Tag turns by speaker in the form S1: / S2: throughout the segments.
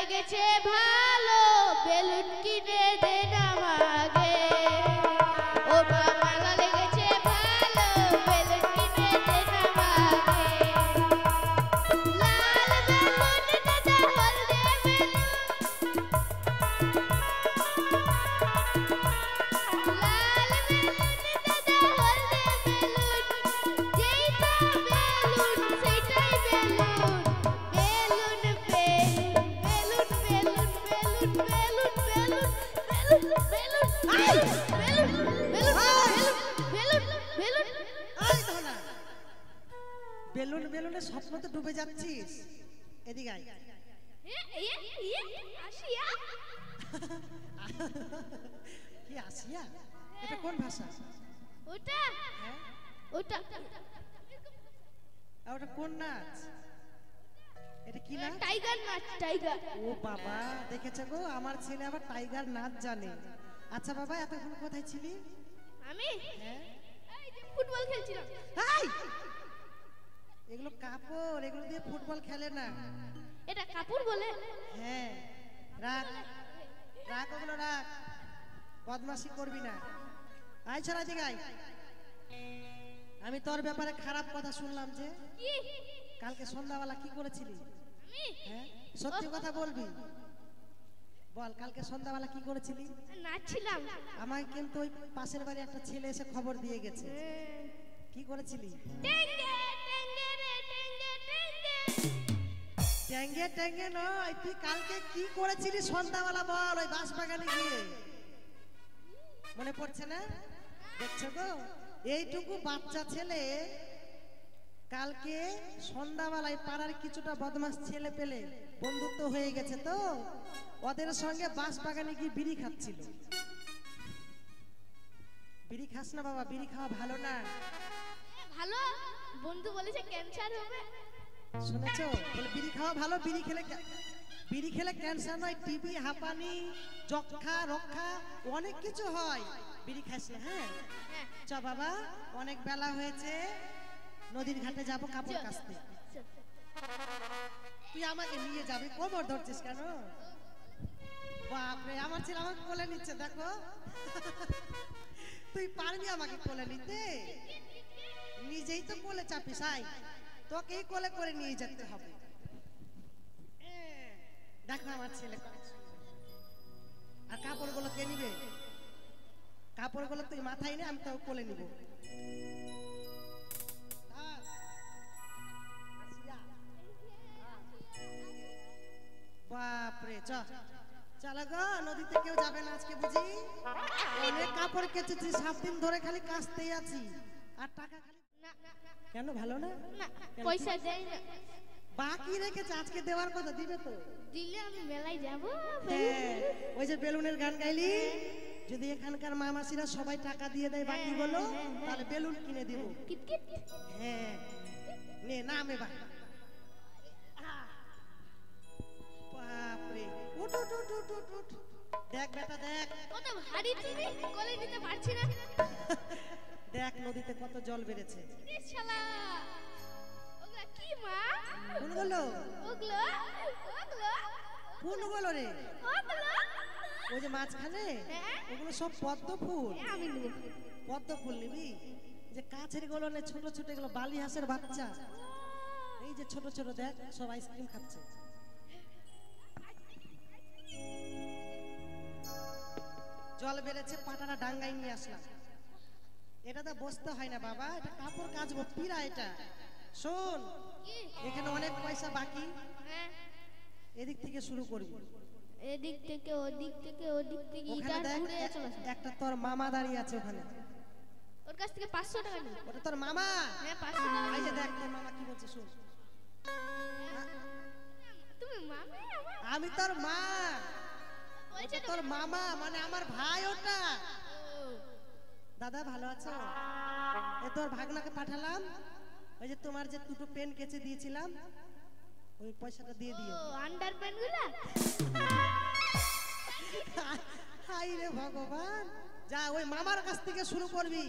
S1: লেগেছে ভালো বেলুন কিনে দে না মাগে ও মা মেলা লেগেছে ভালো বেলুন কিনে দে না মাগে লাল বেলুন দাদা হলদে বেলুন লাল বেলুন দাদা হলদে বেলুন যেইটা বেলুন সেইটাই balloon balloon balloon balloon balloon balloon balloon balloon balloon
S2: balloon বেলুনে স্বপ্নতে ডুবে যাচ্ছিস এদিকে আয়
S1: আসিয়া
S2: কি আসিয়া এটা কোন ভাষা
S1: ওটা ওটা
S2: আর ওটা কোন নাচ এটা কি নাচ
S1: টাইগার নাচ টাইগার
S2: ও বাবা দেখেছো গো আমার ছেলে আবার টাইগার নাচ জানে আচ্ছা বাবা এতক্ষণ কোথায় ছিলি
S1: আমি
S2: হ্যাঁ
S1: এই যে ফুটবল খেলছিলাম
S2: এই এগুলো কাপড় এগুলো দিয়ে ফুটবল খেলে না
S1: এটা কাপড় বলে
S2: হ্যাঁ রাখ রাখ ওগুলো রাখ বদমাশি করবি না আয় ছড়া দিকে আয় আমি তোর ব্যাপারে খারাপ কথা শুনলাম যে
S1: কি
S2: কালকে সন্ধ্যাবেলা কি করেছিলি
S1: আমি
S2: হ্যাঁ সত্যি কথা বলবি বল কালকে সন্ধ্যাবেলা কি করেছিলি
S1: নাচছিলাম
S2: আমায় কিন্তু ওই পাশের বাড়ি একটা ছেলে এসে খবর দিয়ে গেছে কি করেছিলি
S1: টেঙ্গে টেঙ্গে রে টেঙ্গে টেঙ্গে
S2: ট্যাঙ্গে ট্যাঙ্গে নয় তুই কালকে কি করেছিলি সন্ধ্যাবেলা বল ওই বাঁশবাগানে গিয়ে মনে পড়ছে না দেখছো গো এইটুকু বাচ্চা ছেলে কালকে সন্ধ্যাবেলায় পাড়ার কিছুটা বদমাস ছেলে পেলে বন্ধুত্ব হয়ে গেছে তো ওদের সঙ্গে বাঁশবাগানে গিয়ে বিড়ি খাচ্ছিল বিড়ি খাস না বাবা বিড়ি খাওয়া ভালো না
S1: ভালো বন্ধু বলেছে ক্যান্সার হবে
S2: শুনেছো বলে বিড়ি খাওয়া ভালো বিড়ি খেলে ক্যান্সার নয় টিবি হাঁপানি যক্ষা রক্ষা অনেক কিছু হয় বিড়ি খাস না হ্যাঁ চ বাবা অনেক বেলা হয়েছে নদীর ঘাটে যাব কাপড় কাচতে তুই আমাকে নিয়ে যাবি কোমর ধরছিস কেন বাপরে আমার ছেলে আমাকে কোলে নিচ্ছে দেখো তুই পারবি আমাকে কোলে নিতে নিজেই তো কোলে চাপিস আয় তোকেই কোলে করে নিয়ে যেতে হবে দেখো আমার ছেলে আর কাপড়গুলো কে নিবে কাপড়গুলো তুই মাথায় নে আমি তো কোলে নিব বাপরে চলো গো নদীতে কেউ যাবে না আজকে বুঝি অনেক কাপড় কেচেছি 7 দিন ধরে খালি কাচতেই আছি আর টাকা খালি কেন ভালো না
S1: পয়সা দেয় না
S2: বাকি রেখেছে আজকে দেওয়ার কথা দিবে তো
S1: দিলে আমি মেলায় যাব
S2: হ্যাঁ ওই যে বেলুনের গান গাইলি যদি এখানকার মামাসিরা সবাই টাকা দিয়ে দেয় বাকি বলো তাহলে বেলুন কিনে দিব
S1: কিটকিট
S2: হ্যাঁ নে নামে বা বাপরে উঠ উঠ উঠ উঠ উঠ উঠ দেখ বেটা দেখ
S1: কত ভারী তুমি কোলে নিতে পারছি না
S2: দেখ নদীতে কত জল বেড়েছে
S1: এ শালা ওগুলা কি মা
S2: কোনগুলো
S1: ওগুলো ওগুলো
S2: কোনগুলো রে
S1: ওগুলো
S2: ওই যে মাঝখানে
S1: হ্যাঁ
S2: ওগুলো সব পদ্ম ফুল
S1: আমি নেব
S2: পদ্ম ফুল নিবি যে কাছের গুলো নে ছোট ছোট এগুলো বালি হাঁসের বাচ্চা এই যে ছোট ছোট দেখ সব আইসক্রিম খাচ্ছে জল বেড়েছে পাটাটা ডাঙ্গাই নিয়ে আসলাম এটাতে বসতে হয় না বাবা এটা কাপড় কাচবো পিরা এটা শোন এখানে অনেক পয়সা বাকি
S1: হ্যাঁ
S2: এদিক থেকে শুরু করবি
S1: এদিক থেকে ওদিক থেকে ওদিক থেকে
S2: ওখানে
S1: ইটার
S2: দেখ
S1: ঘুরে চলে আসে
S2: একটা তোর মামা দাঁড়িয়ে আছে ওখানে
S1: ওর কাছ থেকে 500 টাকা নিই
S2: ওটা তোর মামা
S1: হ্যাঁ 500 টাকা
S2: এই যে দেখ তোর মামা কি বলছে শোন
S1: তুমি মামা
S2: আমি তোর মা
S1: বলছে
S2: তোর মামা মানে আমার ভাই ওটা দাদা ভালো আছো এ তোর ভাগনাকে পাঠালাম ওই যে তোমার যে দুটো পেন কেচে দিয়েছিলাম ওই পয়সাটা দিয়ে দিও
S1: আন্ডার প্যান্টগুলা
S2: হাই রে ভগবান যা ওই মামার কাছ থেকে শুরু করবি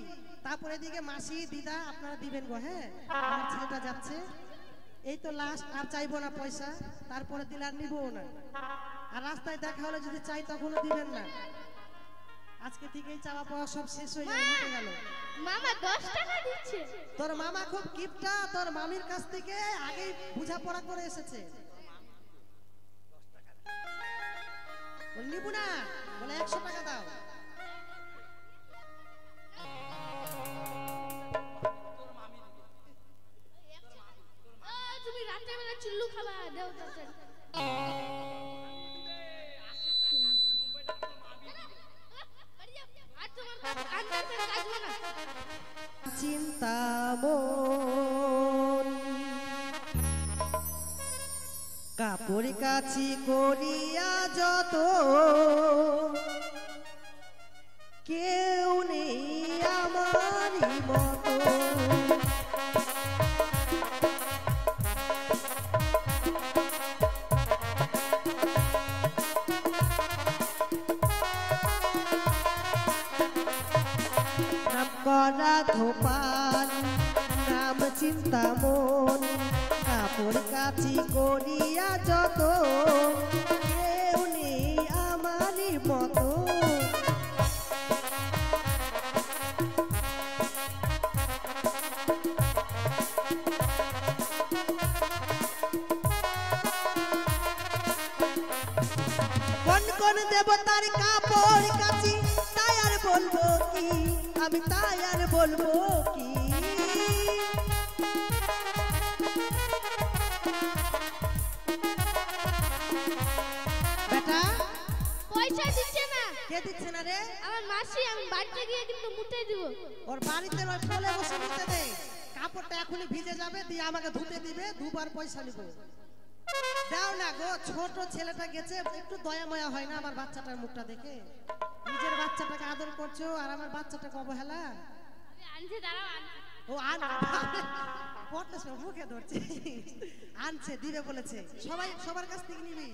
S2: তারপরে এদিকে মাসি দিদা আপনারা দিবেন গো হ্যাঁ আমার ছেলেটা যাচ্ছে এই তো লাস্ট, আর চাইবো না পয়সা, তারপরে দিলে আর নিবো না। আর রাস্তায় দেখা হলে যদি চাই তখনও দিবেন না। আজকে থেকেই চাওয়া পাওয়া সব শেষ হয়ে যাবে, মিটে গেল।
S1: মামা 10 টাকা দিচ্ছে।
S2: তোর মামা খুব কিপটা, তোর মামির কাছ থেকে আগেই বোঝাপড়া করে এসেছে। নিবো না বলে 100 টাকা দাও।
S1: তুমি রাত্রেবেলা চুল্লু খাবা, দাও দাও। আর তোমার আনতে কাজবে না।
S2: চিন্তামন কাপড় কাচি করিয়া যত, কেউ নেই আমারই মতো। করা ধোপান নাম চিন্তামন কাপড় কাচি করিয়া যত, কেউ নেই আমারই মতো। কোন কোন দেবতার কাপড় কাচি তাই আর বলবো কি, আমি তাই আর বলবো কি। বেটা
S1: পয়সা দিচ্ছে না।
S2: কে দিচ্ছে না রে?
S1: আমার মাসি, আমি বাড়িতে গিয়ে কিন্তু মুতে দিব।
S2: ওর বাড়িতে ওই কোলে বসে মুতে দে, কাপড়টা এখনই ভিজে যাবে, দিয়ে আমাকে ধুতে দিবে, দুবার পয়সা নিব। দাও না গো, ছোট ছেলেটা গেছে, একটু দয়া ময়া হয় না আমার বাচ্চাটার মুখটা দেখে? নিজের বাচ্চাটাকে আদর করছো আর আমার বাচ্চাটাকে অবহেলা।
S1: আনছে, দাঁড়াও।
S2: ও পড়তেছ মুখে ধরছে, আনছে দিবে বলেছে, সবাই সবার কাছ থেকে নিবি।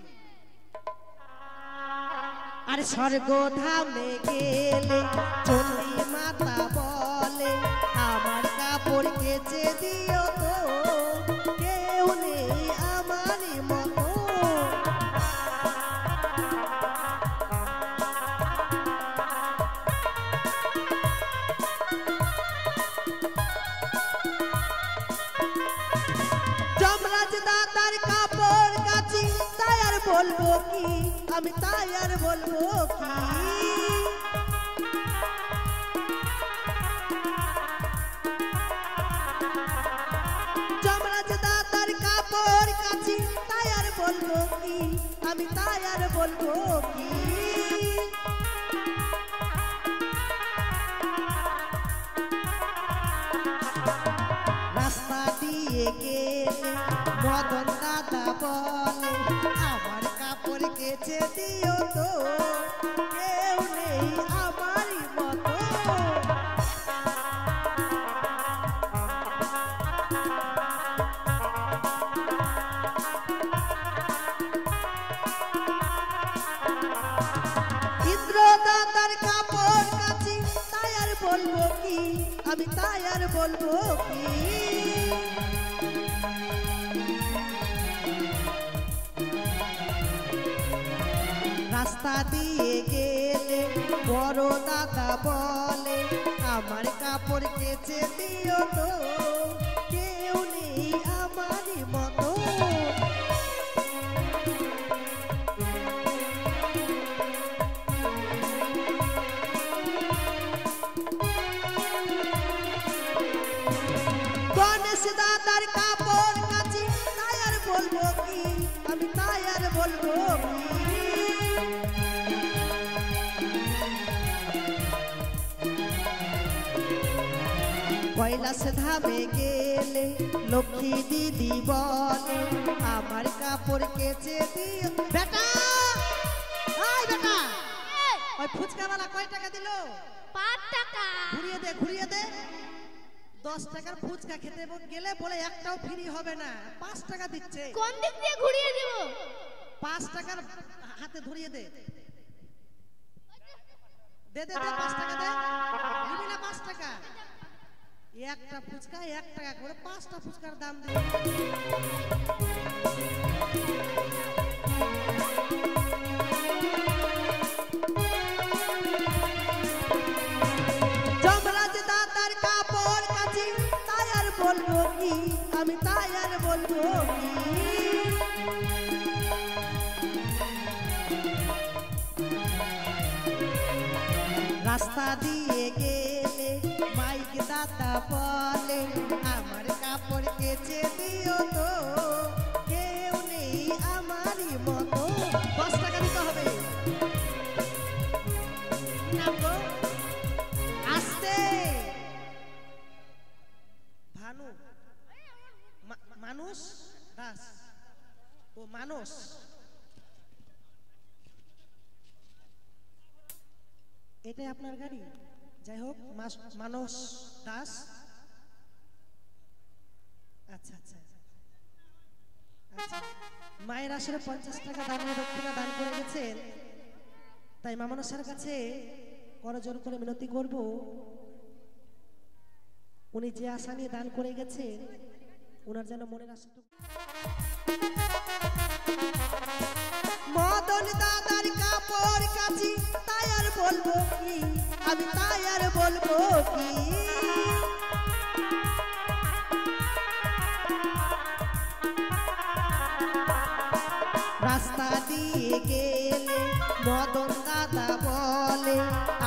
S2: আর স্বর্গ ধামে গেলে চন্ডী মাতা বলে, আমার কাপড় কেচে দিও তো, কেউ নেই আমারই মতো। যমরাজ দাদার কাপড় কাচি তাই আর বলবো কি, আমি তাই আর বলবো কি। যমরাজ দাদার কাপড় কাচি তাই আর বলবো কি, আমি তাই আর বলবো কি। রাস্তা দিয়ে গেলে মদন দাদা বলে, আমার কাপড় কেচে দিও তো, কেউ নেই আমারই মতো। ইন্দ্র দাদার কাপড় কাচি তাই আর বলবো কি, আমি তাই আর বলবো কি। রাস্তা দিয়ে গেলে বড় দাদা বলে, আমার কাপড় কেচে দিও তো, কেউ নেই আমারই মতো। গণেশ দাদার কাপড় কাচি তাই আর বলবো কি, আমি তাই আর বলবো কি। কৈলাস ধামে গেলে লক্ষ্মী দিদি বলে, আমার কাপড় কেচে দিও। বেটা এই বেটা, ওই ফুচকাওয়ালা কয় টাকা দিল?
S1: 5 টাকা।
S2: ঘুরিয়ে দে ঘুরিয়ে দে। 10 টাকার ফুচকা খেতে গেলে বলে একটাও ফ্রি হবে না, 5 টাকা দিচ্ছে।
S1: কোন দিক দিয়ে ঘুরিয়ে দিব?
S2: 5 টাকার হাতে ধরিয়ে দে, দে দে দে 5 টাকা দে। নিবি না 5 টাকা? একটা ফুচকা 1 টাকা করে 5টা ফুচকার দাম দিবে। যমরাজ দাদার কাপড় কাচি তাই আর বলবো কি, আমি তাই আর বলবো কি। রাস্তা দিয়ে গেলে মাইক দাদা বলে আমার কাপড় কেচে দিও তো, কেউ নেই আমারই মতো। 10 টাকা দিতে হবে। নামবো আসতে ভানু মানুষ দাস, ও মানুষ। এটাই আপনার গাড়ি? যাই হোক, মানস দাস। আচ্ছা আচ্ছা আচ্ছা, মায়ের আসলে 50 টাকা দানের দক্ষিণা দান করে গেছেন, তাই মামনসার কাছে করজোর করে মিনতি করব, উনি যে আশা নিয়ে দান করে গেছেন ওনার যেন মনের আশাটুকু। মদন দাদার কাপড় কাচি তাই আর বলবো কি, আমি তাই আর বলবো কি। রাস্তা দিয়ে গেলে মদন দাদা বলে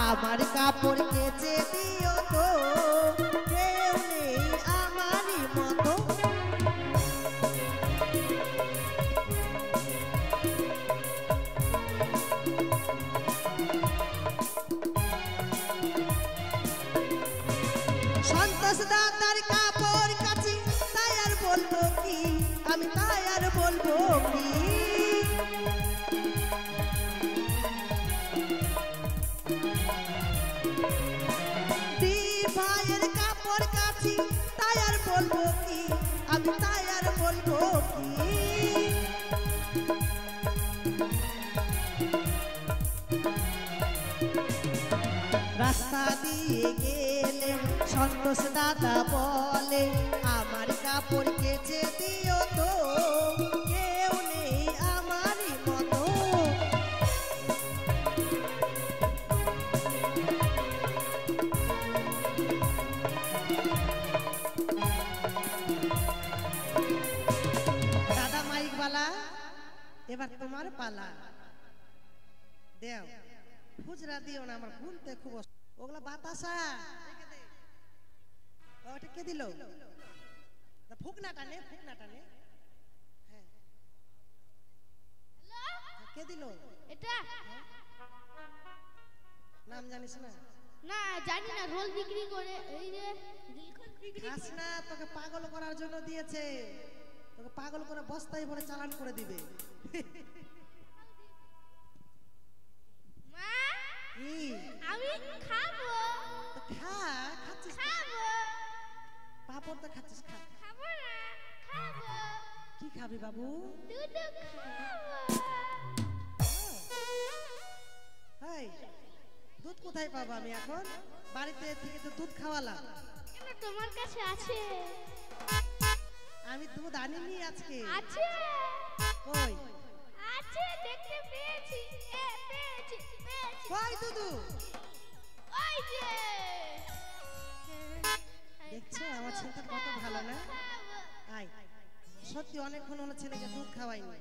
S2: আমার কাপড় কেচে দিও তো, কেউ নেই আমারই মতো। সন্তোষ দাদার কাপড় কাচি তাই আর বলবো কি, আমি তাই আর বলবো কি। ভাইয়ের কাপড় কাচি তাই আর বলবো কি, আমি তাই আর বলবো কি। রাস্তা দিয়ে গেলে সন্তোষ দাদা বলে আমার কাপড় কেচে দিও তো, কেউ নেই আমারই মতো। দাদা মাইক বালা, এবার তোমার পালা। দেও খুচরা দিও না, আমার গুনতে খুব ওগুলা বাতাসা। ওটা কে দিল? ফুকনা টানে, ফুকনা টানে। হ্যাঁ কে দিল
S1: এটা?
S2: নাম জানিস না?
S1: না জানি না, রোল বিক্রি করে এই যে দিলখুশ বিক্রি
S2: খাস না, তোকে পাগল করার জন্য দিয়েছে। তোকে পাগল করে বস্তায় ভরে চালান করে দিবে।
S1: মা
S2: কি
S1: আমি খাবো।
S2: খা, খাচ্ছিস?
S1: খাবো।
S2: পাপড় তো খাচ্ছিস, খা।
S1: খাবো না, খাবো।
S2: কি খাবি বাবু?
S1: দুধ খাবো।
S2: এই দুধ কোথায় পাবো আমি এখন? বাড়িতে থেকে তো দুধ খাওয়ালাম।
S1: কেন তোমার কাছে আছে?
S2: আমি দুধ আনিনি আজকে।
S1: আছে
S2: কই
S1: আছে, দেখতে পেয়েছি। পেয়েছি পেয়েছি।
S2: কই দুধু?
S1: ওই যে
S2: দেখছো আমার ছেলেটা কত ভালো না?
S1: খাবো।
S2: আয়, সত্যি অনেকক্ষণ হলো ছেলেকে দুধ খাওয়াইনি।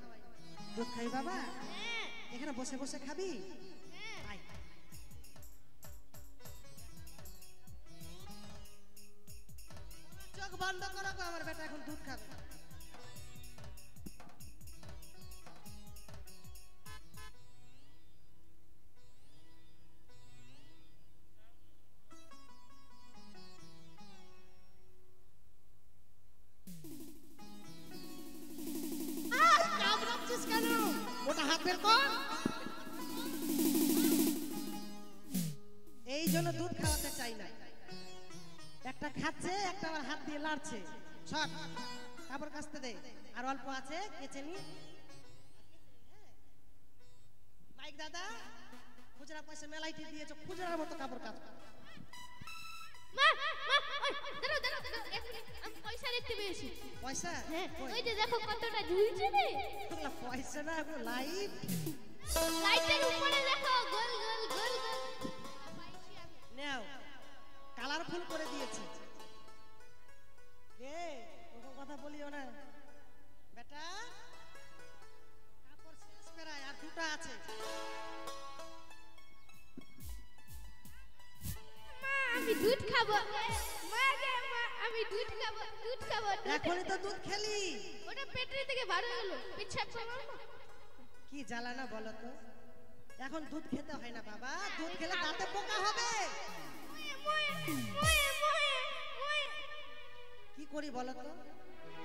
S2: দুধ খাই বাবা?
S1: হ্যাঁ
S2: এখানে বসে বসে খাবি?
S1: হ্যাঁ।
S2: আয়। চোখ বন্ধ করো গো, আমার বেটা এখন দুধ খাবে। কামড়াচ্ছিস কেন? ওটা হাত বের কর। এই জন্য দুধ খাওয়াতে চাই না। একটা খাচ্ছে, একটা আবার হাত দিয়ে লাড়ছে। সব কাপড় কাচতে দে, আর অল্প আছে কেচে নি। মাইক দাদা, খুচরা পয়সা মেলাইটি দিয়েছো, খুচরার মতো কাপড় কাচ।
S1: মা মা ওই দাঁড়াও দাঁড়াও পয়সা দেখতে পেয়েছি।
S2: পয়সা?
S1: হ্যাঁ,
S2: কই?
S1: ওই যে দেখো কতটা ঝুলছে রে।
S2: ওগুলা পয়সা না, ওগুলো লাইট।
S1: লাইটের উপরে দেখো গোল গোল গোল গোল।
S2: নাও, কালারফুল করে দিয়েছে। কে ওরকম কথা বলিও না বেটা। কাপড় শেষ প্রায়, আর দুটো আছে।
S1: মা আমি দুধ খাবো। মা গে মা আমি দুধ খাবো, দুধ খাবো।
S2: এখনই তো দুধ খেলি।
S1: ওটা পেটের থেকে বার হয়ে গেল। পেছাব করো।
S2: কি জ্বালানা বলো তো। এখন দুধ খেতে হয় না বাবা, দুধ খেলে দাঁতে পোকা হবে। কি করি বলো তো,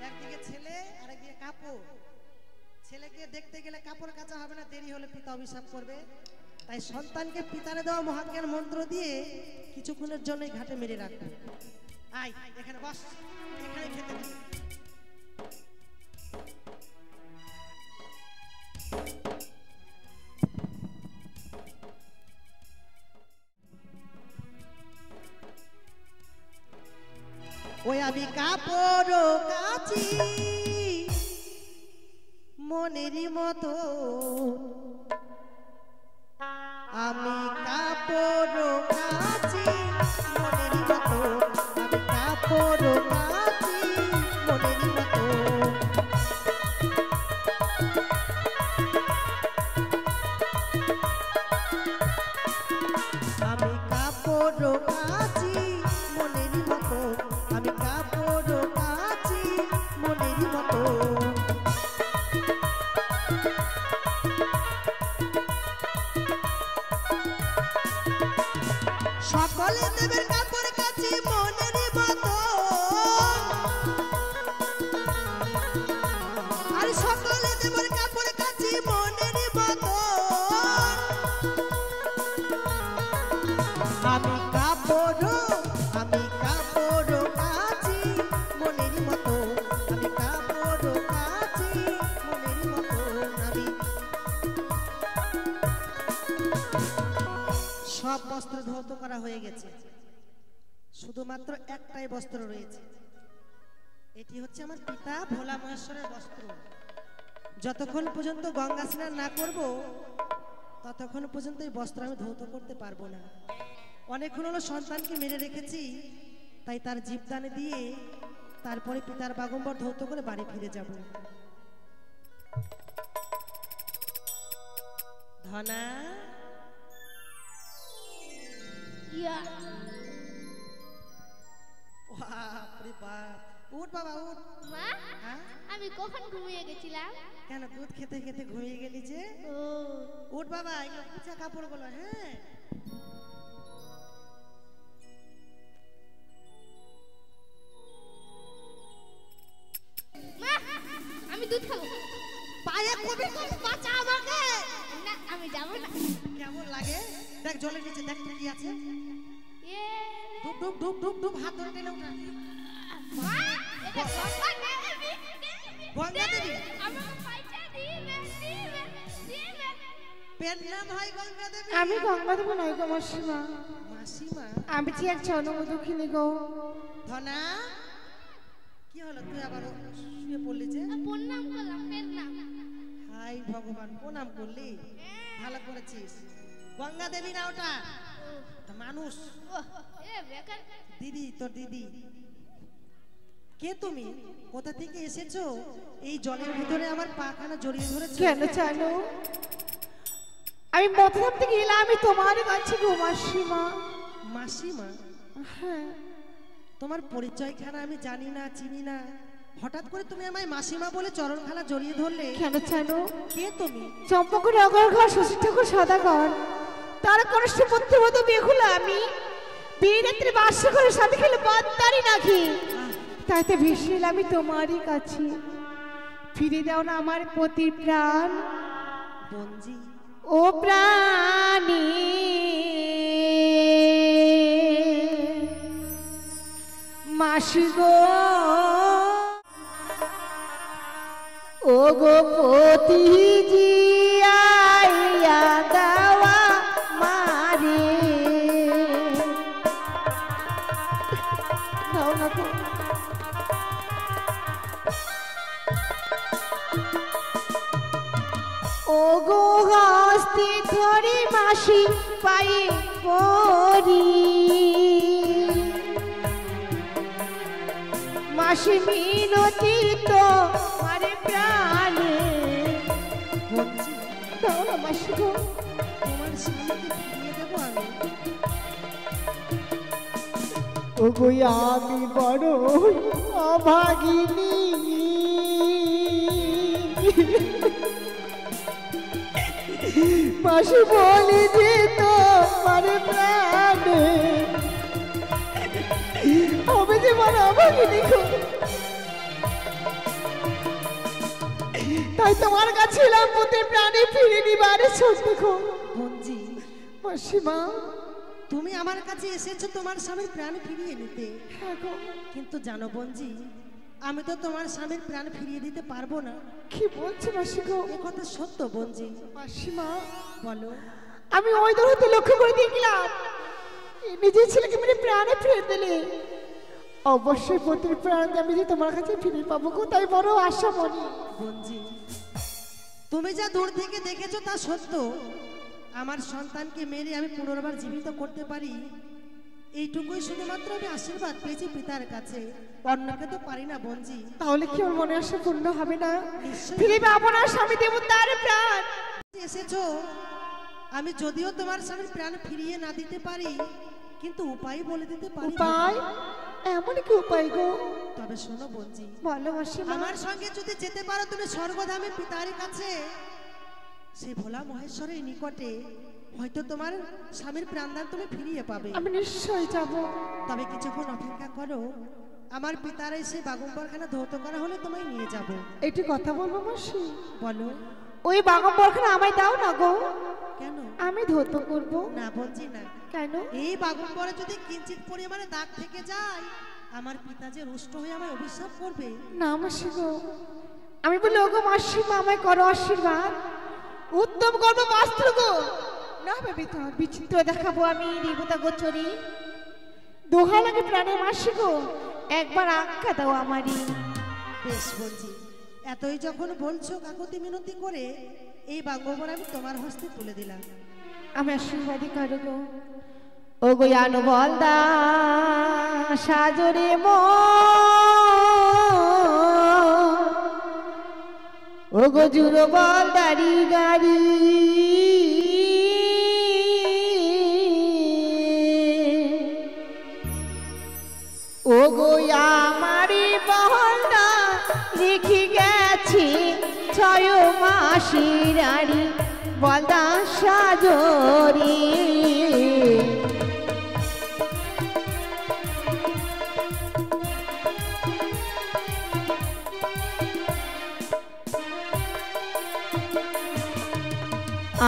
S2: একদিকে ছেলে আর একদিকে কাপড়। ছেলেকে দেখতে গেলে কাপড় কাচা হবে না, দেরি হলে পিতা অভিশাপ করবে। তাই সন্তানকে পিতারে দেওয়া মহাজ্ঞান মন্ত্র দিয়ে কিছুক্ষণের জন্যই ঘাটে মেরে রাখবে। আয় এখানে বস, এখানে খেতে দে। ওই আমি কাপড় কাচি মনেরই মতো, আমি কাপড় কাচি মনেরই মতো, আমি কাপড় কাচি মনেরই মতো। আমি কাপড় কাচি মনেরই মতো, আমি কাপড় কাচি মনেরই মতো। সকলে দেবের কাপড় কাচি মনেরই মতো, আর সকলে দেবের কাপড় কাচি মনেরই মতো। আমি কাপড় কাচি মনেরই মতো, আমি কাপড় কাচি মনেরই মতো। আমি সব বস্ত্র ধৌত করা হয়ে গেছে, শুধুমাত্র একটাই বস্ত্র রয়েছে। এটি হচ্ছে আমার পিতা ভোলা মহেশ্বরের বস্ত্র। যতক্ষণ পর্যন্ত গঙ্গা স্নান না করব ততক্ষণ পর্যন্ত এই বস্ত্র আমি ধৌত করতে পারবো না। অনেকক্ষণ হলো সন্তানকে মেরে রেখেছি, তাই তার জীবদানে দিয়ে তারপরে পিতার বাগম্বর ধৌত করে বাড়ি ফিরে যাব। ধনা
S1: ইয়া
S2: বাপরে বাপ, উঠ বাবা উঠ।
S1: মা
S2: হ্যাঁ?
S1: আমি কখন ঘুমিয়ে গেছিলাম?
S2: কেন দুধ খেতে খেতে ঘুমিয়ে গেলি যে?
S1: ও
S2: উঠ বাবা, এগুলো কুচা কাপড় গুলো। হ্যাঁ
S1: মা আমি দুধ খাবো।
S2: পায়ে কবি কম বাঁচা আমাকে।
S1: না আমি যাব না।
S2: কেমন লাগে দেখ, জলের নিচে দেখ তো কি আছে।
S1: এ
S2: ডুব ডুব ডুব ডুব ডুব, হাত ধরে টেনে ওঠা।
S1: মা এটা গঙ্গা দেবী।
S2: গঙ্গা দেবী?
S1: আমার পয়সা দিবে দিবে দিবে।
S2: পেন নাম হয় গঙ্গা দেবী।
S3: আমি গঙ্গা দেবো নয় গো মাসিমা,
S2: মাসিমা?
S3: আমি যে এক জনমদুখিনী গো।
S2: ধনা কি হলো, তুই আবার শুয়ে পড়লি যে?
S1: প্রণাম করলাম, প্রণাম।
S2: হাই ভগবান, প্রণাম করলি, ভালো করেছিস। গঙ্গা দেবী না ওটা, ওটা মানুষ।
S1: ও এ বেকার।
S2: দিদি, তোর দিদি। কে তুমি, কোথা থেকে এসেছো? এই জলের ভিতরে আমার পাখানা জড়িয়ে ধরেছো
S3: কেন জানো, আমি মতলব থেকে এলাম আমি তোমার কাছে গো মাসিমা।
S2: মাসিমা?
S3: হ্যাঁ,
S2: তোমার পরিচয়খানা আমি জানি না, চিনি না, হঠাৎ করে তুমি আমায় মাসিমা বলে চরণখানা জড়িয়ে ধরলে।
S3: কেন জানো,
S2: কে তুমি?
S3: চম্পকের অগর ঘর শশী ঠাকুর সদাগর তার কনিষ্ঠ পুত্রবধূ বেহুলা আমি। বিয়ে রাত্রে বাস করে সাথে খেলে বাদদারি নাকি, তাইতে ভেসে এলাম আমি তোমারই কাছে। ফিরে দাও না আমার পতি প্রাণ,
S2: বঞ্জি।
S3: ও প্রাণী মাসি গো, ও গো পতি জি আইয়া দাওয়া মারে। দাও না গো, হস্তে ধরে মাসি পায়ে পড়ি, মাসি মিনতি তো মারে প্রাণে।
S2: বলছি
S3: দাও না মাসি গো,
S2: তোমার স্বামীকে ফিরিয়ে দেবো আমি।
S3: ওগো আমি বড় অভাগিনী, মাসি বলি যে তোমার প্রাণে আমি যে বড় অভাগিনী গো, তাই তোমার কাছে এলাম পুত্রের প্রাণে ফিরে নিবারে ছোট গো।
S2: বঞ্জি
S3: মাসিমা
S2: তুমি আমার কাছে এসেছো তোমার স্বামীর প্রাণ ফিরিয়ে নিতে,
S3: হ্যাঁ গো।
S2: কিন্তু জানো বঞ্জি আমি তো তোমার স্বামীর প্রাণ ফিরিয়ে দিতে পারবো না।
S3: কি বলছো মাসি গো?
S2: এ কথা সত্য বঞ্জি।
S3: মাসিমা
S2: বলো।
S3: আমি ওই দূর হতে লক্ষ্য করে দেখলাম নিজের ছেলেকে মেরে প্রাণে ফিরে দিলে, অবশ্যই পুত্রের প্রাণ আমি যে তোমার কাছে ফিরে পাবো গো, তাই বড় আশা মনে।
S2: বঞ্জি তুমি যা দূর থেকে দেখেছো তা সত্য, আমার সন্তানকে মেরে আমি পুনর্বার জীবিত করতে পারি এইটুকুই শুধুমাত্র আমি আশীর্বাদ পেয়েছি পিতার কাছে, অন্যকে তো পারি না বঞ্জি।
S3: তাহলে কি ওর মনে আশা পূর্ণ হবে না?
S2: নিশ্চয়ই।
S3: ফিরে পাবো না স্বামী দেব তার প্রাণ।
S2: এসেছো আমি যদিও তোমার স্বামীর প্রাণ ফিরিয়ে না দিতে পারি, কিন্তু উপায় বলে দিতে পারি।
S3: উপায়? এমন কি উপায় গো?
S2: তবে শোনো বঞ্জি,
S3: বলো মাসিমা।
S2: আমার সঙ্গে যদি যেতে পারো তুমি স্বর্গধামে পিতার কাছে, সে ভোলা মহেশ্বরের নিকটে, হয়তো তোমার স্বামীর প্রাণদান তুমি ফিরিয়ে পাবে।
S3: আমি নিশ্চয়ই যাব।
S2: তবে কিছুক্ষণ অপেক্ষা করো, আমার পিতার এসে বাগম্বরখানা ধৌত করা হলে তোমায় নিয়ে যাব।
S3: একটু কথা বলবো মাসি?
S2: বলো।
S3: ওই বাগম্বরখানা আমায় দাও না গো,
S2: কেন?
S3: আমি ধৌত করব।
S2: না বঞ্জি না।
S3: কেন?
S2: এই বাগম্বরে যদি কিঞ্চিত পরিমাণে দাগ থেকে যায়, আমার পিতা যে রুষ্ট হয়ে আমায় অভিশাপ করবে।
S3: না মাসি গো, আমি বলি ওগো মাসিমা আমায় করো আশীর্বাদ, উত্তম করবো বাস্ত্র গো, না ভেবে তো বিচিত্র দেখাবো আমি দেবতা গোচরি। দোহা লাগে প্রাণে মাসি গো, একবার আজ্ঞা দাও আমারই।
S2: বেশ বলছি, এতই যখন বলছো কাকুতি মিনতি করে, এই বাগম্বর আমি তোমার হস্তে তুলে দিলাম।
S3: আমি আশীর্বাদই করো গো। ও গো আনো বলদা সাজরে মো, ও গো জুড়ো বল দাড়ি গাড়ি, ও গো আমারি বলদা রেখে গেছি ছয় মাসি রানী বলদা সাজরে।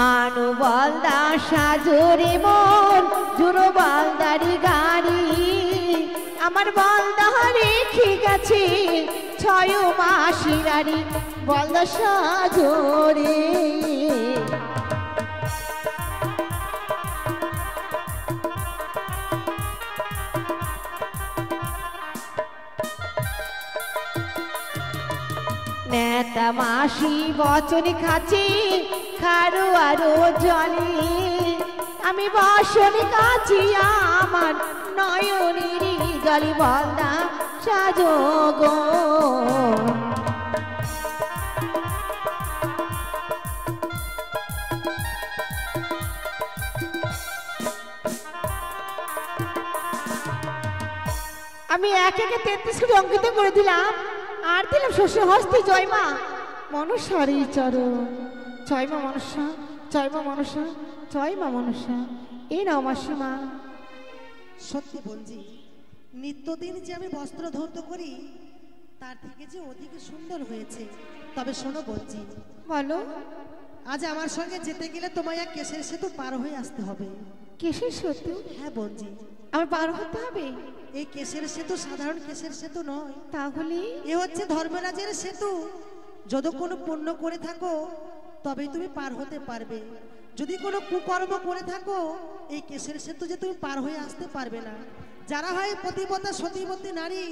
S3: আনো বলদা সাজরে মন জুড়ো বলদারি গাড়ি, আমার বলদা রেখে গেছে ছয় মাসি রানী বলদা সাজরে। নেতা মাসি বচন খাচ্ছি খারো আরো জলে, আমি বসন কাছি আমার নয়নের জলে বলদা সাজো গো। আমি এক একে 33 কোটি অঙ্কিত করে দিলাম, আর দিলাম শ্বশুর হস্তে জয় মা মনসারি চরণ। জয় মা মনসা, জয় মা মনসা, জয় মা মনসা। এই নাও মাসিমা।
S2: সত্যি বঞ্জি, নিত্যদিন যে আমি বস্ত্র ধৌত করি তার থেকে যে অধিক সুন্দর হয়েছে। তবে শোনো বঞ্জি,
S3: বলো।
S2: আজ আমার সঙ্গে যেতে গেলে তোমায় এক কেশের সেতু পার হয়ে আসতে হবে।
S3: কেশের সেতু?
S2: হ্যাঁ বঞ্জি,
S3: আমার পার হতে হবে?
S2: এই কেশের সেতু সাধারণ কেশের সেতু নয়,
S3: তাহলে
S2: এ হচ্ছে ধর্মরাজের সেতু। যদি কোনো পুণ্য করে থাকো তবেই তুমি পার হতে পারবে, যদি কোনো কুকর্ম করে থাকো এই কেশের সেতু যে তুমি পার হয়ে আসতে পারবে না। যারা হয় পতিব্রতা সতীবতী নারী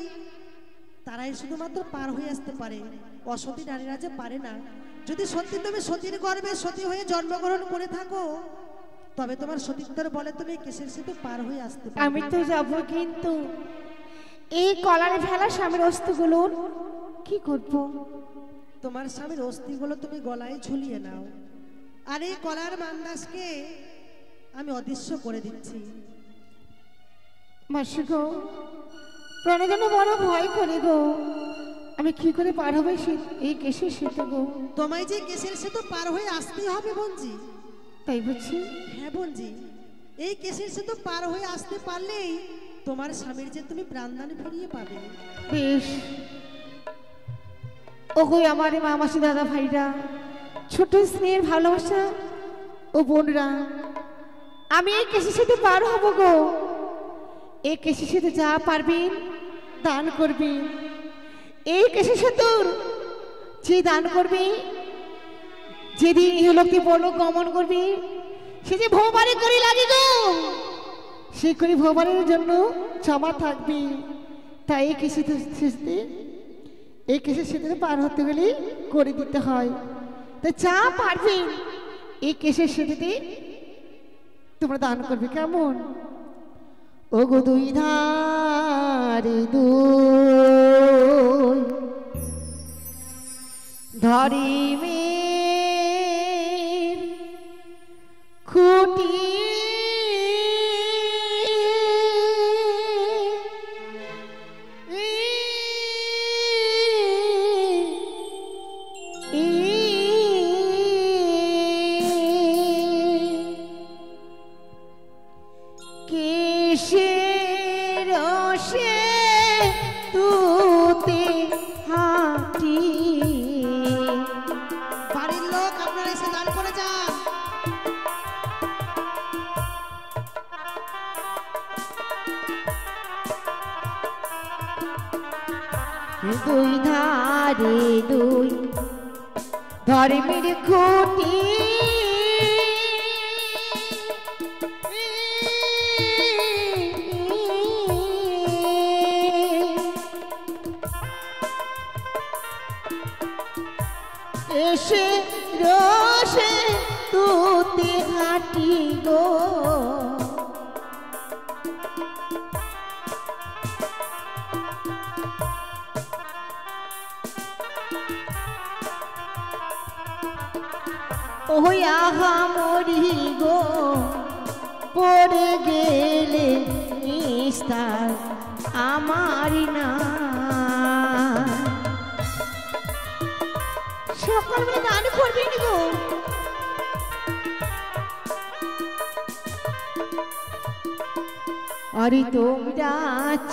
S2: তারাই শুধুমাত্র পার হয়ে আসতে পারে, অসতী নারীরা যে পারে না। যদি সত্যি তুমি সতীর গর্ভে সতী হয়ে জন্মগ্রহণ করে থাকো তবে তোমার সতীত্বের বলে তুমি কেশের সেতু পার হয়ে আসতে পারবে।
S3: আমি তো যাব, কিন্তু এই কলারে ফেলা স্বামীর অস্ত্রগুলো কি করব?
S2: তোমার স্বামীর অস্থিগুলো তুমি গলায় ঝুলিয়ে নাও, আর এই কলার মান্দাসকে আমি অদৃশ্য করে দিচ্ছি।
S3: মাসি গো, প্রাণে যেন বড় ভয় করে গো, আমি কি করে পার হবে এই কেশের সেতু গো?
S2: তোমায় যে কেশের সেতু পার হয়ে আসতেই হবে বোনজি।
S3: তাই বুঝছি?
S2: হ্যাঁ বোনজি, এই কেশের সেতু পার হয়ে আসতে পারলেই তোমার স্বামীর যে তুমি প্রাণদান ফিরিয়ে পাবে।
S3: বেশ। ওগো আমার মা মাসি দাদা ভাইরা, ছোট স্নেহের ভালোবাসা ও বোনরা, আমি এই কেশের সেতু পার হব গো। এই কেশের সেতু যা পারবেন দান করবে। এই কেশের সেতুর যে দান করবে, যেদিন ইহলোকে পরলোক গমন করবে, সে যে ভোবারে করি লাগে গো, সে করি ভোবারের জন্য জমা থাকবে। তাই এই কেশের সেতুতে পার হতে গেলে করে দিতে হয়। তাই যা পারবে এই কেশের সেতুতে তোমরা দান করবে, কেমন? ও গো দুই ধারে দুই ধরি মে খুঁটি, কেশের সেতুতে হাঁটি।
S2: বাড়ির লোক আপনারা এসে দান করে যান।
S3: দুই ধারে দুই ধর্মের খুঁটি, এসে রসে তুতে হাঁটি গো। ওই আহা মরি গো, পড়ে গেলে নিস্তার আমার না। সকালবেলা দান করবেন গো। আরে তোমরা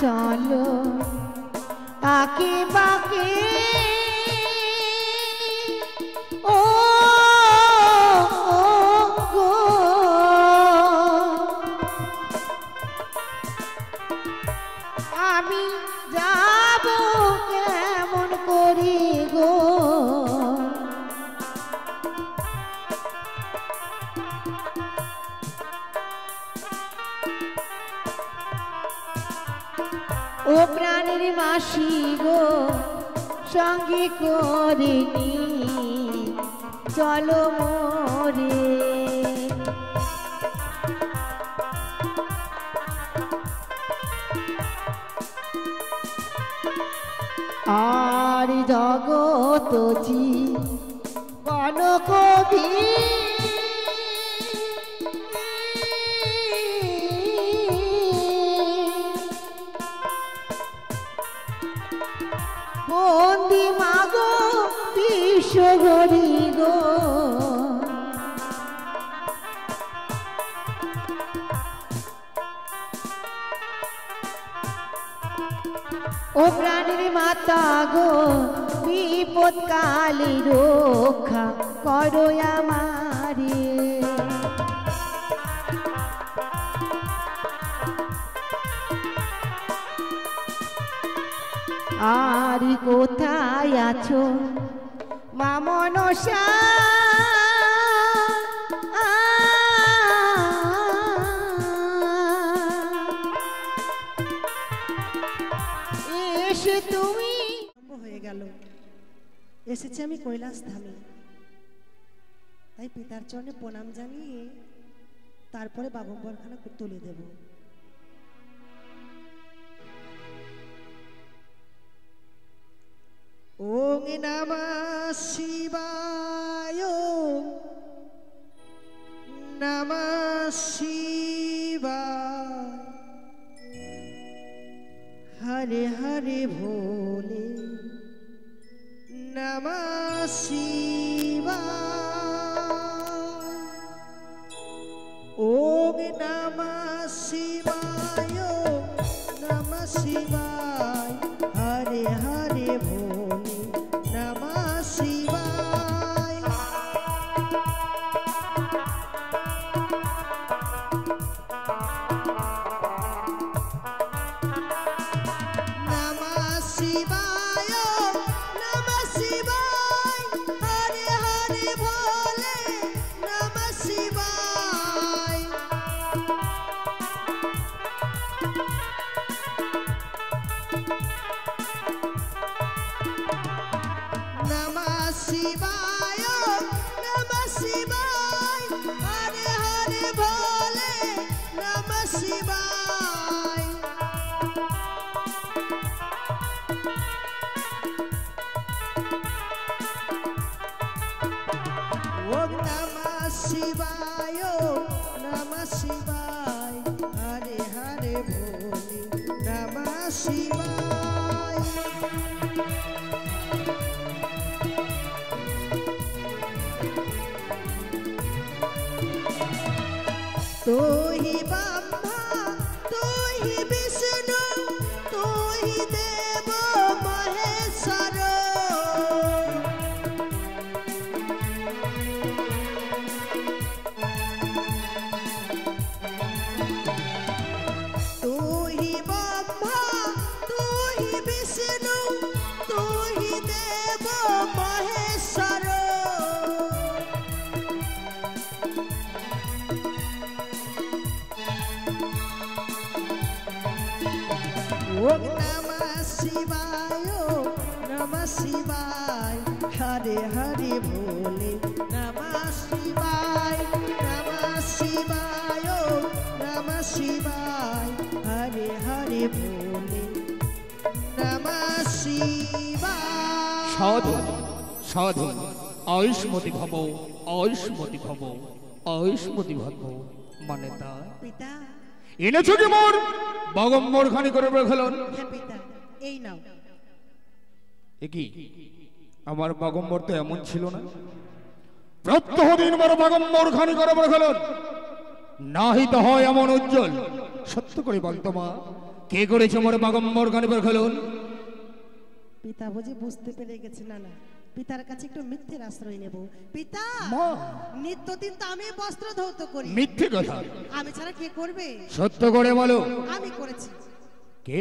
S3: চলো আকে বাকে, ও গো আমি যাব কেমন করে গো? ও প্রাণের মাসি গো, সঙ্গে করে নি চলো মোরে। আর জগত জীবন কবি বন্দি মাগো বিশ্বঘরি গো। ও প্রাণের মাতা গো, বিপদ কালে রক্ষা করো আমারে। আর কোথায় আছো মা মনসা, এসে তুমি।
S2: হয়ে গেল, এসেছি আমি কৈলাস ধামে। তাই পিতার চরণে প্রণাম জানিয়ে তারপরে বাগম্বরখানা তুলে দেব। ওং নমঃ শিবায় নমঃ শিবায় হরে হরে ভোলে নমঃ শিবায়। ওং নমঃ শিবায় নমঃ শিবায় হরে হরে ভোলে নমঃ শিবায়। নমঃ শিবায় নমঃ শিবায় হরে হরে ভোলে নমঃ শিবায়। নমঃ শিবায় নমঃ শিবায় হরে হরে ভোলে নমঃ শিবায়। ওম নমঃ শিবায় নমঃ শিবায় হরে হরে ভোলে নমঃ শিবায়। तू ही ब्रह्मा तू ही विष्णु तू ही देव महेश्वर। तू ही ब्रह्मा तू ही विष्णु तू ही देव महेश्वर। ओम नमः शिवाय नमः शिवाय हरे हरे भोले नमः शिवाय नमः शिवाय नमः शिवाय हरे हरे भोले नमः शिवाय।
S4: साधु साधु आयुष्मति भव आयुष्मति भव आयुष्मति भव মানে তা
S2: पिता
S4: এনেছো কি মোর বাগম্বর খানি করে রাখলেন।
S2: হে পিতা এই নাও।
S4: কি আমার বাগম্বর তো এমন ছিল না, প্রত্যহ দিন বড় বাগম্বর খানি করে রাখলেন, নাহি তো হয় এমন উজ্জ্বল। সত্য করে বলতো মা, কে করেছে মোর বাগম্বর খানি রাখলেন?
S2: পিতা বুঝি বুঝতে পেরে গেছে। না না, পিতার কাছে একটু মিথ্যের আশ্রয় নেব। পিতা
S4: মা
S2: নিত্যদিন তো আমি বস্ত্র ধৌত করি।
S4: মিথ্যে কথা,
S2: আমি ছাড়া কে করবে?
S4: সত্য করে বলো।
S2: আমি করেছি।
S4: কে?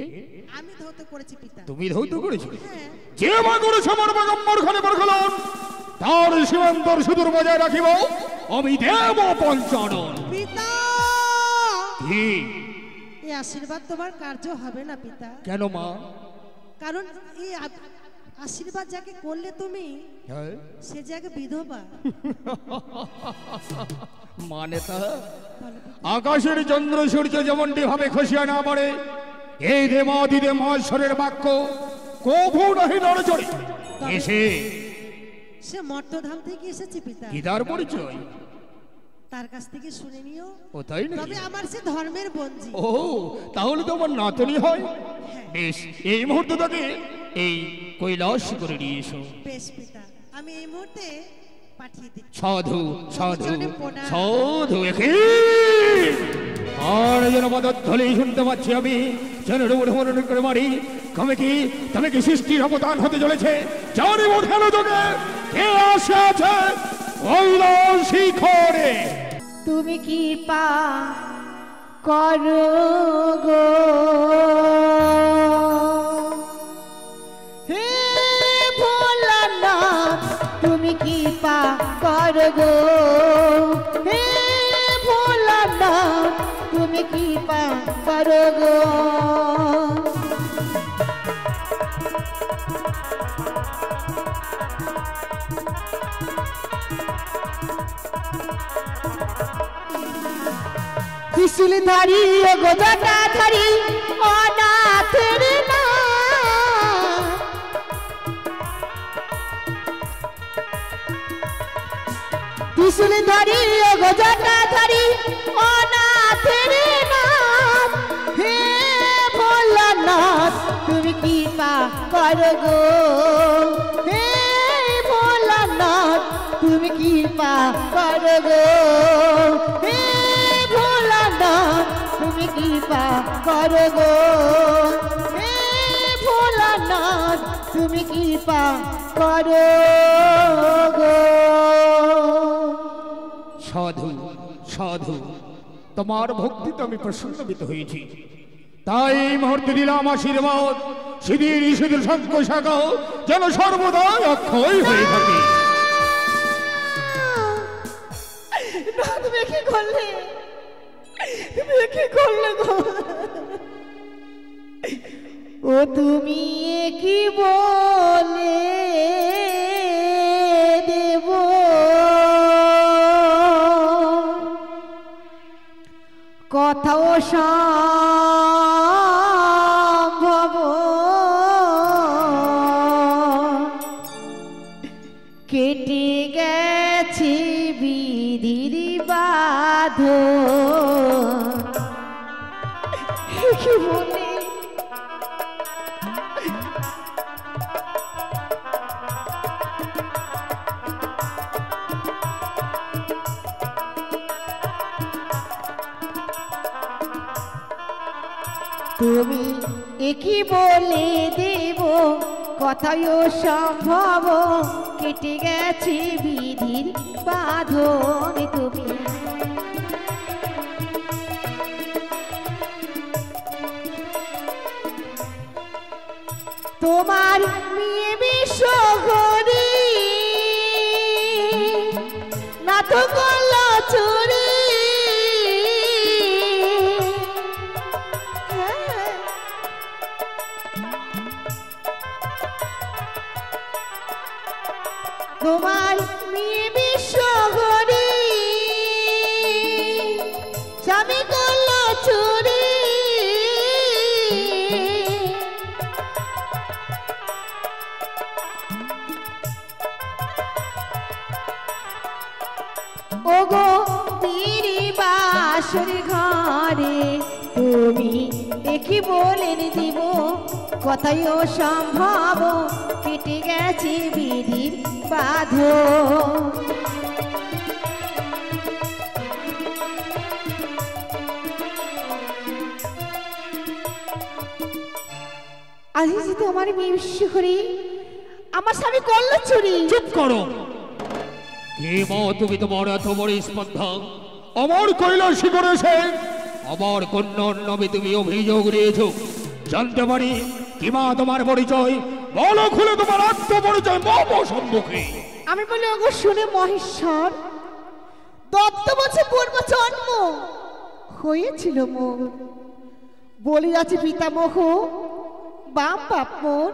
S2: আমি ধৌত করেছি পিতা।
S4: তুমি ধৌত করেছো?
S2: হ্যাঁ।
S4: যে মা করেছে আমার বাগম্বর খানি রাখলেন, তার সীমান্তর সুদূর বজায় রাখিব আমি দেব পঞ্চানন।
S2: পিতা
S4: কি
S2: এই আশীর্বাদ তোমার কার্য হবে না পিতা।
S4: কেন মা?
S2: কারণ এই আশীর্বাদ যাকে করলে তুমি
S4: হ্যাঁ
S2: সে যাকে বিধবা।
S4: মানে তা আকাশের চন্দ্র সূর্য যেমনটি ভাবে খসিয়া না পড়ে, এই দেবাদিদে মহেশ্বরের বাক্য কভু নাহি নড়চড়ে এসে
S2: সে মর্তধাম থেকে এসেছে পিতা।
S4: কি তার পরিচয়?
S2: তার কাছ থেকে শুনে নিও।
S4: ও তাই না?
S2: তবে আমার সে ধর্মের বঞ্জি।
S4: ও তাহলে তো আমার নাতনি হয়। বেশ, এই মুহূর্তে তাকে এই কৈলাস করে নিয়ে এসো।
S2: বেশ পিতা, আমি এই মুহূর্তে পাঠিয়ে দিচ্ছি।
S4: সাধু সাধু
S2: চরণে প্রণাম।
S4: সাধু একে আর যেন পদধ্বনি শুনতে পাচ্ছি আমি, যেন মনে করে মারি। তবে কি সৃষ্টির অবদান হতে চলেছে? জানি ওঠানো যোগে কে আসে আছে কৈলাস শিখরে।
S3: তুমি কি পা করো গো হে ভোলানাথ, তুমি কি পা করো গো হে ভোলানাথ, তুমি কি পা করো গো। ত্রিশূলধারী ও গদাধারী অনাথের না ত্রিশূলধারী ও গদাধারী অনাথের নাথ হে ভোলানাথ তুমি কৃপা করো গো হে ভোলানাথ তুমি কৃপা করো গো হে ভোলানাথ তুমি কৃপা করো গো হে ভোলানাথ তুমি কৃপা করো গো।
S4: সাধু সাধু, তোমার ভক্তিতে আমি প্রসন্নবিত হয়েছি, তাই এই মুহূর্তে দিলাম আশীর্বাদ, সিঁড়ির সিঁড়ির শঙ্খ শাখা যেন সর্বদাই অক্ষয় হয়ে থাকে।
S3: তুমি কি করলে, তুমি কি করলে গো? ও তুমি কি বলে দেব কথাও সম্ভব কেটে গেছে বিধির বাঁধন কি বলে তুমি একই বলে দেব কথায় সম্ভব কেটে গেছে বিধির বাঁধন তুমি তোমার মেয়ে বিশ্বঘরি না তো গল চুরি তোমার মেয়ে বিশ্বঘরি স্বামী গল চুরি ওগো তিরি বাসর ঘরে তুমি দেখি বলেন দিব কথাই সম্ভব কেটে গেছে বিধির বাঁধন আজ তোমার মেয়ে বিশ্বঘরি আমার স্বামী করলো চুরি।
S4: চুপ করো, কে মা তুমি? তোমার এত বড় স্পর্ধা আমার কৈলাসী করেছে, আমার কন্যার নামে তুমি অভিযোগ নিয়েছো, জানতে পারি কি মা তোমার পরিচয়? বলো খুলে তোমার আত্মপরিচয় মম সম্মুখে।
S3: আমি বলি ওগো শুনে মহেশ্বর, দত্ত বছর পূর্ব জন্ম হয়েছিল মোর, বলি আছে পিতামহ বাপ বাপ মোর,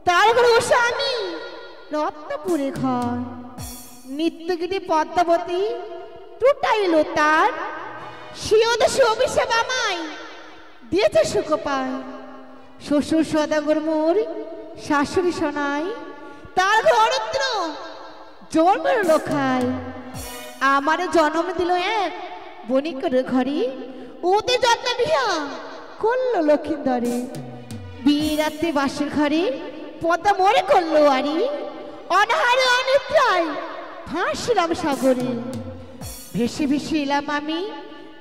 S3: তার ঘরে বসে আমি রত্নপুরে ঘর, নিত্যগিরি পদ্মাবতী টুটাইল তার, সিও দেশে অভিশাপ আমায় দিয়েছে সুখ পায়, শ্বশুর সদাগর মোর শাশুড়ি শোনাই, তার ঘর অরত্র জন্মের লোখায়, আমার জন্ম দিল এক বণিকের ঘরে, ওতে যত্ন বিয়া করলো লক্ষিন্দরে, বিয়ে রাত্রে বাসের ঘরে পদ্মা মরে করলো আরি, অনাহারে অনিদ্রায় ভাসলাম সাগরে, ভেসে ভেসে এলাম আমি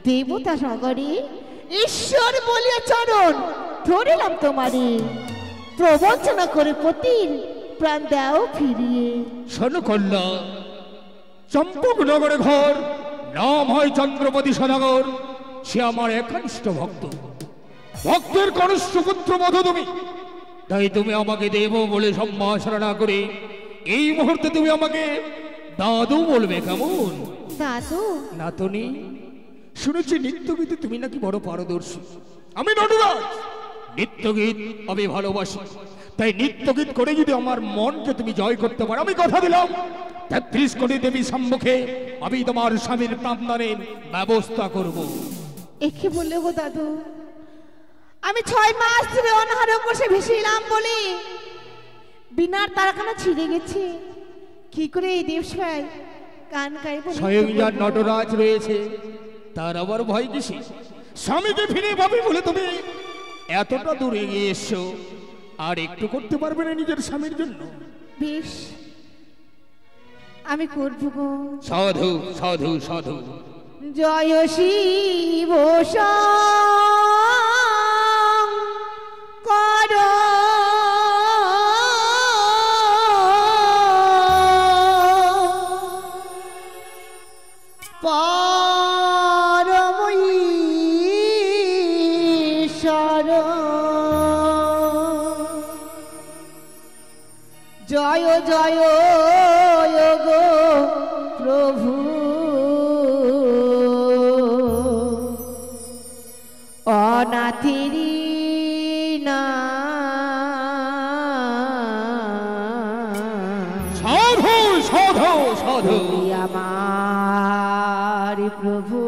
S3: দেবতা নগরে, ঈশ্বর বলিয়া চরণ ধরিলাম তোমারে, প্রবঞ্চনা করে পতির প্রাণ দাও ফিরিয়ে।
S4: শোনো কন্যা, চম্পক নগরে ঘর, নাম হয় চন্দ্রপতি সদাগর, সে আমার একনিষ্ঠ ভক্ত, ভক্তের কনিষ্ঠ পুত্র মধু তুমি, তাই তুমি আমাকে দেব বলে সম্ভাষণা না করে এই মুহূর্তে তুমি আমাকে দাদু বলবে, কেমন?
S3: দাদু?
S4: নাতনি, শুনেছি নৃত্যগীতে তুমি নাকি বড় পারদর্শী। আমি নটরাজ, নৃত্যগীত আমি ভালোবাসি, তাই নৃত্যগীত করে যদি আমার মনকে তুমি জয় করতে পারো, আমি কথা দিলাম 33 কোটি দেবী সম্মুখে আমি তোমার স্বামীর প্রাণদানের ব্যবস্থা করব।
S3: একে বললে গো দাদু, আমি 6 মাস ধরে অনাহারে বসে ভেসেছিলাম বলে বিনার তারাখানা ছিঁড়ে গেছে। কি করে এই দেশ ভাই কান গায়ে বলে
S4: স্বয়ং যার নটরাজ রয়েছে তার আবার ভয় কিসে? স্বামীকে ফিরে পাবে বলে তুমি এতটা দূরে এগিয়ে এসছো, আর একটু করতে পারবে না নিজের স্বামীর জন্য?
S3: বেশ, আমি করব গো।
S4: সাধু সাধু সাধু।
S3: জয় শিব কর পরমঈশ্বর, জয় জয় গো প্রভু অনাথিরি না।
S4: সাধু সাধু সাধু।
S3: আমার প্রভু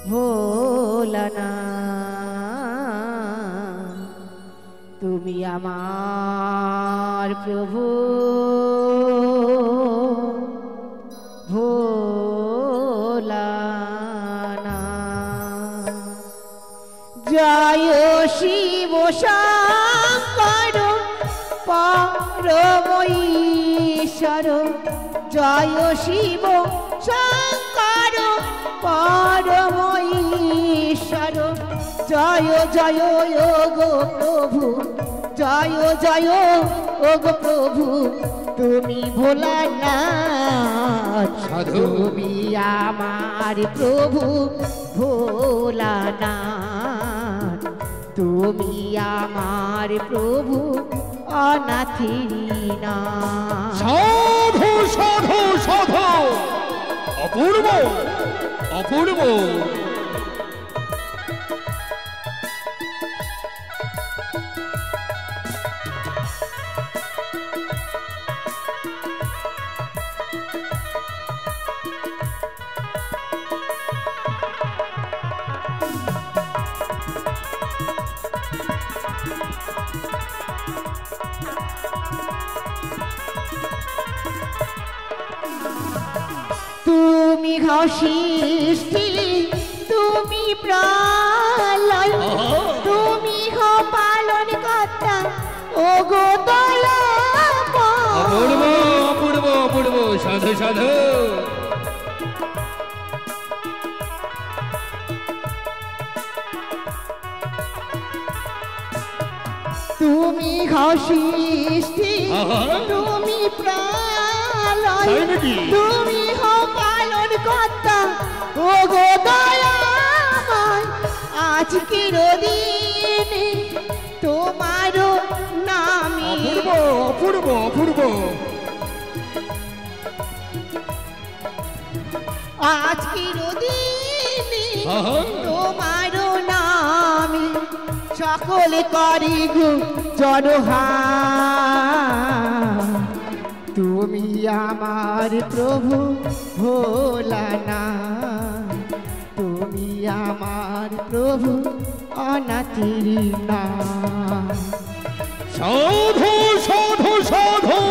S3: ভোলানা, তুমি আমার প্রভু ভোলানা। জয় শিব শঙ্কর পরমঈশ্বর, জয় শিব শঙ্কর পরমঈশ্বর, জয় জয় গো প্রভু, জয় জয় গো প্রভু, তুমি ভোলানাথ, তুমি আমার প্রভু ভোলানাথ, তুমি আমার প্রভু অনাথিনাথ।
S4: সাধু সাধু সাধু। অপূর্ব অপূর্ব।
S3: তুমি হও সৃষ্টি, তুমি প্রলয়, তুমি হও পালন কর্তা ও গো দয়াময়।
S4: অপূর্ব অপূর্ব অপূর্ব। সাধু সাধু।
S3: তুমি হও সৃষ্টি, তুমি প্রলয়,
S4: তাই নাকি?
S3: তুমি হও পালন কর্তা ও গো দয়াময়। আজকের দিনে তোমার নামে
S4: অপূর্ব অপূর্ব অপূর্ব।
S3: আজকের দিনে তোমার নামে সকলে করি গো জড়হার, তুমি আমার প্রভু ভোলানাথ, তুমি আমার প্রভু অনাথিনাথ।
S4: সাধু সাধু সাধু।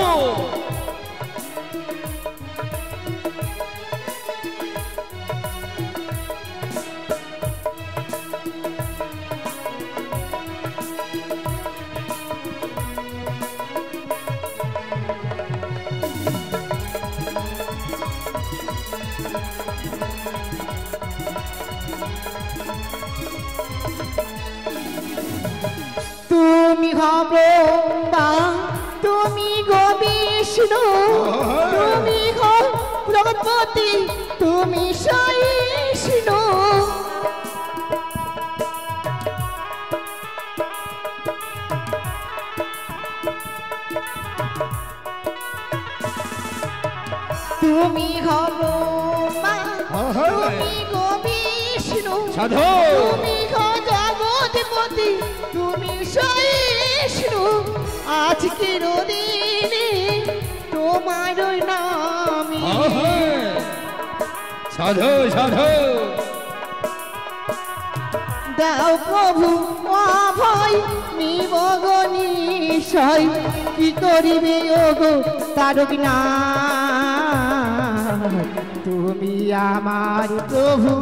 S3: তুমি হও ব্রহ্মা, তুমি গো বিষ্ণু, তুমি হও জগৎপতি, তুমি সহিষ্ণু। তুমি হও ব্রহ্মা, তুমি গো বিষ্ণু,
S4: সাধু।
S3: তুমি হও জগৎপতি, তুমি সহিষ্ণু। আজকের দিনে তোমার নামে
S4: সাধু সাধু
S3: দাও প্রভু অভয় নিবগনিশয় কি করিবে ওগো তারক না তুমি আমার প্রভু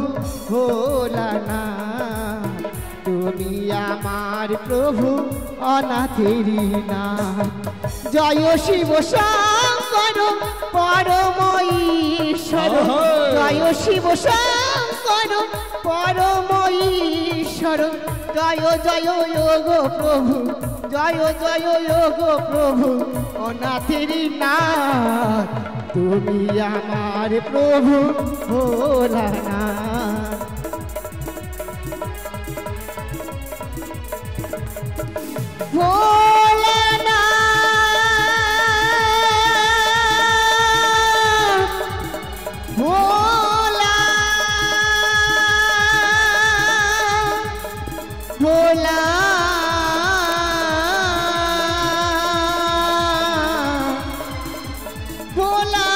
S3: ভোলানা তুমি আমার প্রভু অনাথেরি না জয় শিব শঙ্কর পরম ঈশ্বর জয় শিব শঙ্কর পরম ঈশ্বর জয় জয় যোগ প্রভু জয় জয় যোগ প্রভু অনাথেরি না তুমি আমার প্রভু ভোলানা ভোলানা ভোলা ভোলা ভোলা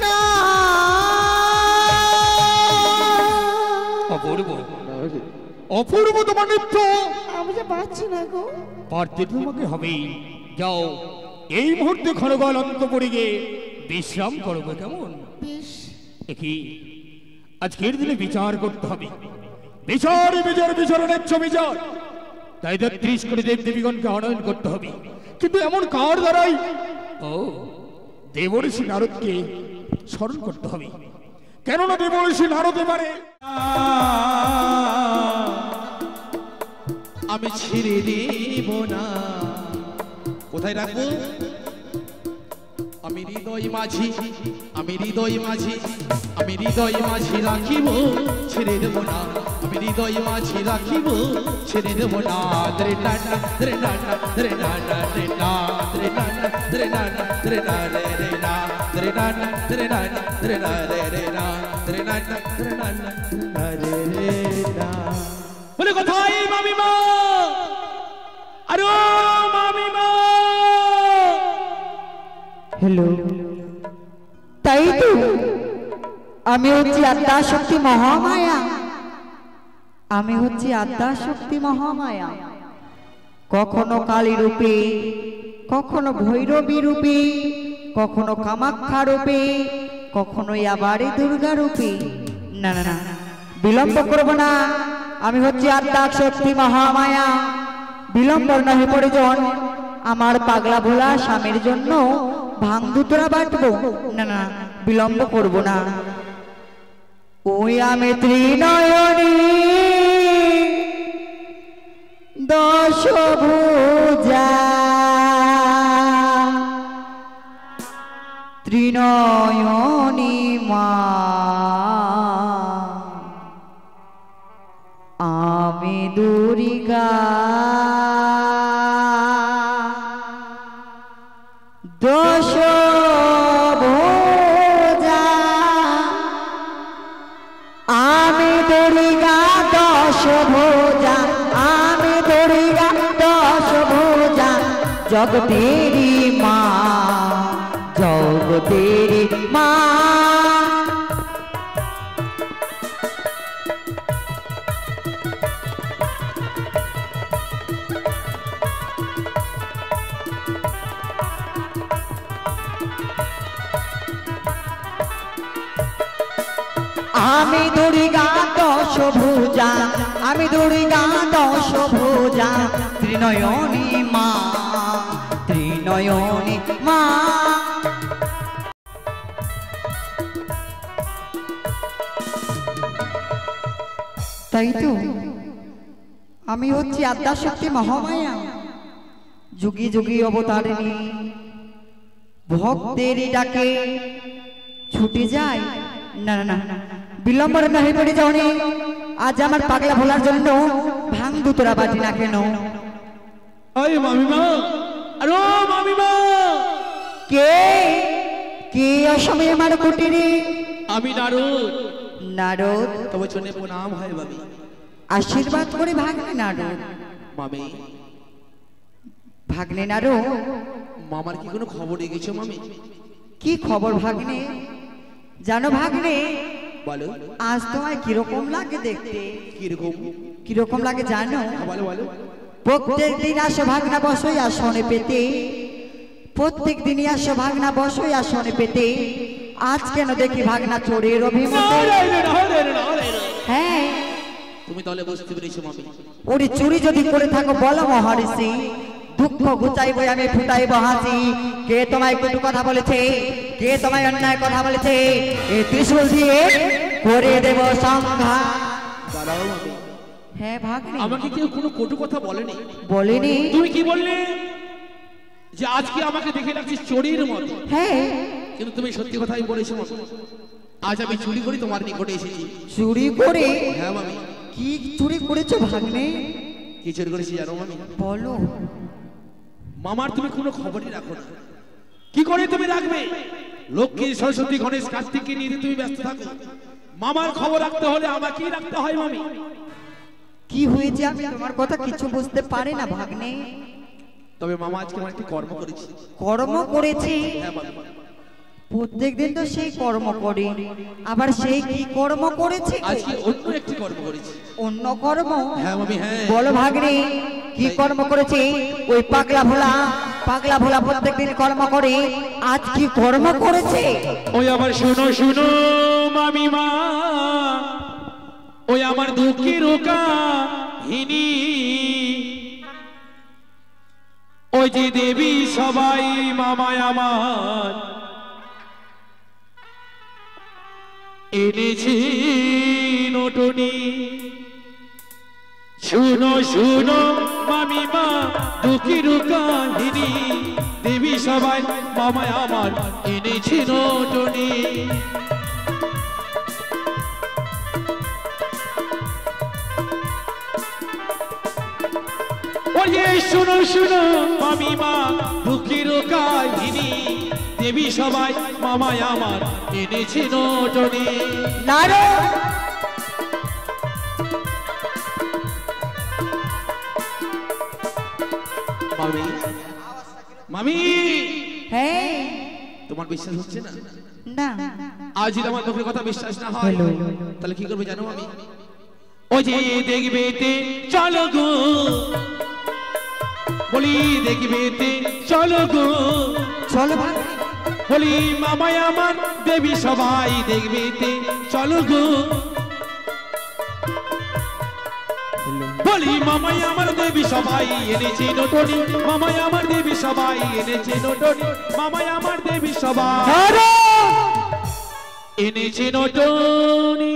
S3: না
S4: অপূর্ব অপূর্ব তোমার নৃত্য
S3: আমি যে পাচ্ছি না গো
S4: পারতে তোমাকে হবেই যাও এই মুহূর্তে খড়গল অন্তপুরে গিয়ে বিশ্রাম করবো কেমন
S3: বেশ
S4: দেখি আজকের দিনে বিচার করতে হবে বিচার বিচার বিচারণের বিচার তাই ৩৩ করে দেব দেবীগণকে আনয়ন করতে হবে কিন্তু এমন কার দ্বারাই ও দেবঋষি নারদকে স্মরণ করতে হবে কেননা দেবঋষি নারদ এবারে
S5: আমি ছেড়ে দেব না কোথায় রাখবো আমি হৃদয় মাঝি আমি হৃদয় মাঝি আমি হৃদয় মাঝি রাখিব ছেড়ে দেব না আমি হৃদয় মাঝি রাখিব ছেড়ে দেব না রে নানা রে নানা রে নানা রে না রে নানা রে নানা রে না রে রে না রে নানা রে নানা রে না রে রে না রে নানা রে নানা রে রে না বলে কোথায় মামিমা আরে ও মামিমা
S3: হ্যালো তাই তো আমি হচ্ছি আদ্যা শক্তি মহামায়া আমি হচ্ছি আদ্যা শক্তি মহামায়া কখনো কালী রূপে কখনো ভৈরবী রূপে কখনো কামাখ্যা রূপে কখনো আবার দুর্গা রূপে না না না বিলম্ব করব না আমি হচ্ছি আদ্যা শক্তি মহামায়া বিলম্ব নহে পরিজন আমার পাগলা ভোলা স্বামীর জন্য ভাঙ দুতরা বাটবো না না বিলম্ব করব না ওই আমি ত্রিনয়নী দশভুজা ত্রিনয়নী মা আমি দুর্গা দশভুজা আমি দুর্গা দশভুজা আমি দুর্গা দশভুজা জগতেরি মা জগতেরি মা আমি দুর্গা দশভুজা আমি দুর্গা দশভুজা ত্রিনয়নী মা ত্রিনয়নী মা তাই তো আমি হচ্ছি আদ্যা শক্তি মহামায়া যুগে যুগে অবতারিণী ভক্তের ডাকে ছুটে যায় না না না বিলম্বর নহে পড়ে যাওনি আজ আমার পাগলা ভোলার জন্য ভাঙ দুতরা বাটি না কেন
S5: ওই মামিমা আরে ও মামিমা
S3: কে কে অসময়ে আমার কুটিরে
S5: আমি নারদ
S3: নারদ
S5: তবে চলে প্রণাম হয় বাবি
S3: আশীর্বাদ করে ভাগ্নে নারদ
S5: মামি
S3: ভাগ্নে নারদ
S5: মামার কি কোনো খবর গেছো মামি
S6: কি খবর ভাগ্নে? জানো ভাগ্নে,
S5: বলো
S6: আজ তোমায় কিরকম লাগে দেখতে?
S5: কিরকম?
S6: কিরকম লাগে জানো?
S5: বলো বলো।
S6: প্রত্যেক দিন আসো ভাগনা বসই আসনে পেতে, প্রত্যেক দিনই আসো ভাগনা বসই আসনে পেতে, আজ কেন দেখি ভাগনা চোরের অভিমুখে? হ্যাঁ,
S5: তুমি তাহলে বুঝতে পেরেছো মামি।
S6: ওরে চুরি যদি করে থাকো বলো মহারিষি, দুঃখ ঘুচাইব আমি ফুটাইব হাসি। কে তোমায় কটু কথা বলেছে? কে তোমায় অন্যায় কথা বলেছে? এই ত্রিশূল দিয়ে করে দেব সংঘাত।
S5: দাঁড়াও মামি।
S6: হ্যাঁ ভাগ্নে।
S5: আমাকে কেউ কোনো কটু কথা বলেনি।
S6: বলিনি?
S5: তুমি কি বললে যে আজকে আমাকে দেখে লাগছিস চোরের মতো?
S6: হ্যাঁ।
S5: কিন্তু তুমি সত্যি কথাই বলেছো মামি। আজ আমি চুরি করে তোমার নিকটে এসেছি।
S6: চুরি করে?
S5: হ্যাঁ মামি।
S6: কি চুরি করেছো ভাগ্নে?
S5: কি চুরি করেছি জানো মামি?
S6: বলো।
S5: মামার তুমি কোনো খবরই রাখো না। কি করে তুমি রাখবে? লক্ষ্মী, সরস্বতী, গণেশ, কার্তিককে নিয়ে তুমি ব্যস্ত থাকো। মামার খবর রাখতে হলে আমাকেই রাখতে হয় মামি।
S6: কি হয়েছে আমি তোমার কথা কিছু বুঝতে পারি না ভাগ্নে।
S5: তবে মামা আজকে আমার একটি কর্ম করেছি।
S6: কর্ম করেছি?
S5: হ্যাঁ মামি।
S6: প্রত্যেকদিন তো সেই কর্ম করে, আবার সেই কি কর্ম করেছে?
S5: আজকে অন্য একটি কর্ম করেছি।
S6: অন্য কর্ম?
S5: হ্যাঁ মামি হ্যাঁ।
S6: বলো ভাগ্নে, কি কর্ম করেছে? ওই পাগলা ভোলা প্রত্যেকদিন কর্ম করে, আজ কি কর্ম করেছে?
S5: ওই আবার শুনো শুনো মামিমা, ওই আমার দুঃখের কাহিনী, ওই যে দেবী সবাই মামায় আমার এনেছি নটনি। শুনো শুনো মামিমা দুঃখের কাহিনী, দেবী সবাই মামায় আমার এনেছি নটনি। ওরে শুনো শুনো মামিমা দুঃখের কাহিনী, দেবী সবাই মামায় আমার এনেছি নটনি।
S6: নারো
S5: মামি মামি,
S6: হ্যাঁ।
S5: তোমার বিশ্বাস হচ্ছে না?
S6: না।
S5: আজ যদি আমার মুখের কথা বিশ্বাস না হয় তাহলে কি করবে জানো আমি? ওই যে দেখবে চলো গো, বলি দেখবে চলো গো,
S6: চলো ভাগ্নে।
S5: বলি মামায় আমার দেবী সবাই দেখবে চলো গো, বলি মামায় আমার দেবী সবাই এনেছে নটনি, মামায় আমার দেবী সবাই এনেছে নটনি, মামায় আমার দেবী সবাই এনেছে নটনি।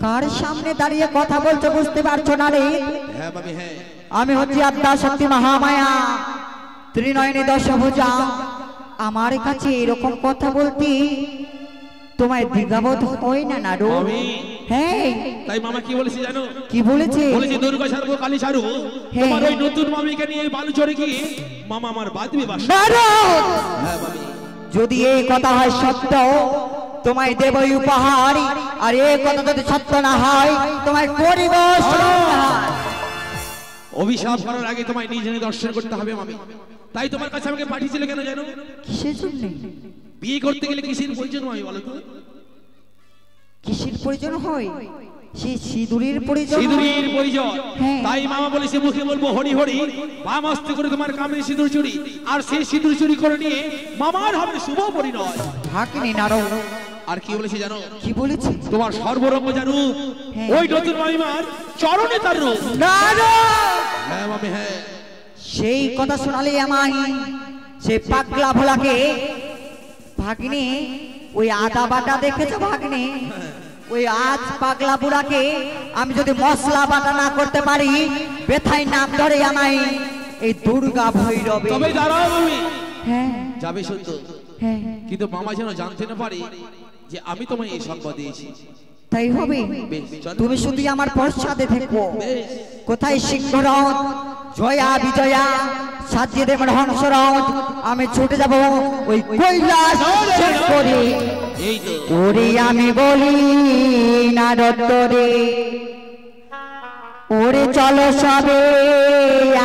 S6: কার সামনে দাঁড়িয়ে কথা বলছো বুঝতে পারছো না রে?
S5: হ্যাঁ মামি হ্যাঁ।
S6: আমি হচ্ছি আদ্যা শক্তি মহামায়া, ত্রিনয়নী দশভুজা। আমার কাছে এরকম কথা বলতে তোমায় দ্বিধাবোধ হয় না নারু?
S5: মামি
S6: হ্যাঁ।
S5: তাই মামা কি বলেছে জানো?
S6: কি বলেছে?
S5: বলেছে দুর্গা সারবো কালী সারু,
S6: হ্যাঁ।
S5: তোমার ওই নতুন মামিকে নিয়ে বালু চড়ে গিয়ে মামা আমার বাদবে বাস।
S6: নারু!
S5: হ্যাঁ মামি।
S6: যদি এই কথা হয় সত্য, তোমায় দেবই উপহার, আর এই কথা যদি সত্য না হয় তোমায় করিব সংহার।
S5: অভিশাপ করার আগে তোমায় নিজে দর্শন করতে হবে মামি। তাই তোমার কাছে আমাকে পাঠিয়েছিল কেন জানো?
S6: কিসের জন্য?
S5: বিয়ে করতে গেলে কিসের প্রয়োজন হয় বলো তো?
S6: কিসের প্রয়োজন হয়? সেই সিঁদুরের প্রয়োজন হয়।
S5: সিঁদুরের প্রয়োজন।
S6: হ্যাঁ।
S5: তাই মামা বলেছে মুখে বলবো হরি হরি, বাম হস্তে করে তোমার কামে সিঁদুর চুরি, আর সেই সিঁদুর চুরি করে নিয়ে মামার হবে শুভ পরিণয়।
S6: হাকিনি নারো।
S5: আর কি বলেছে জানো?
S6: কি বলেছে?
S5: তোমার সর্বরঙ্গ যা রূপ,
S6: হ্যাঁ।
S5: ওই নতুন মামিমার চরণে তার রূপ।
S6: নারো!
S5: হ্যাঁ মামি হ্যাঁ।
S6: সেই কথা শোনালে আমায় সে পাগলা ভোলাকে ভাগ্নে, ওই আদা বাটা দেখেছো ভাগ্নে? ওই আজ পাগলা বুড়াকে আমি যদি মশলা বাটা না করতে পারি, ব্যথায় নাম ধরে আমায় এই দুর্গা ভৈরবে।
S5: তবে দাঁড়াও মামি।
S6: হ্যাঁ
S5: যাবে সত্য,
S6: হ্যাঁ।
S5: কিন্তু মামা যেন জানতে না পারে যে আমি তোমায় এই সংবাদ দিয়েছি।
S6: তাই হবে।
S5: বেশ, চলো।
S6: তুমি শুধু আমার পশ্চাতে থেকো।
S5: বেশ।
S6: কোথায় সিংহরথ, জয়া বিজয়া, সাজিয়ে দেব হংসরথ, আমি ছুটে যাব ওই কৈলাস শেষ করে।
S5: এই তো
S6: ওরে আমি বলি নারদরে, ওরে চলো সবে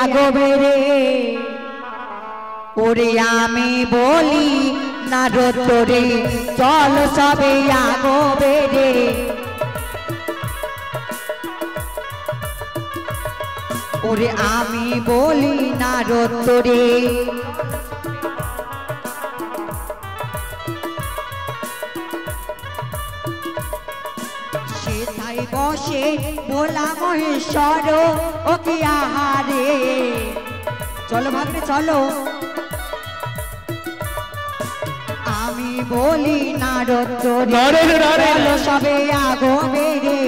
S6: আগবে রে, ওরে আমি বলি নারদ তোরে চল সবে আগো বেড়ে ওরে আমি বলি নারদ তোরে সেথায় বসে ভোলা মহেশ্বর ও কি আহারে চলো ভাগ্নে চলো আমি বলি নারদ তোরে চলো সবে আগো বেড়ে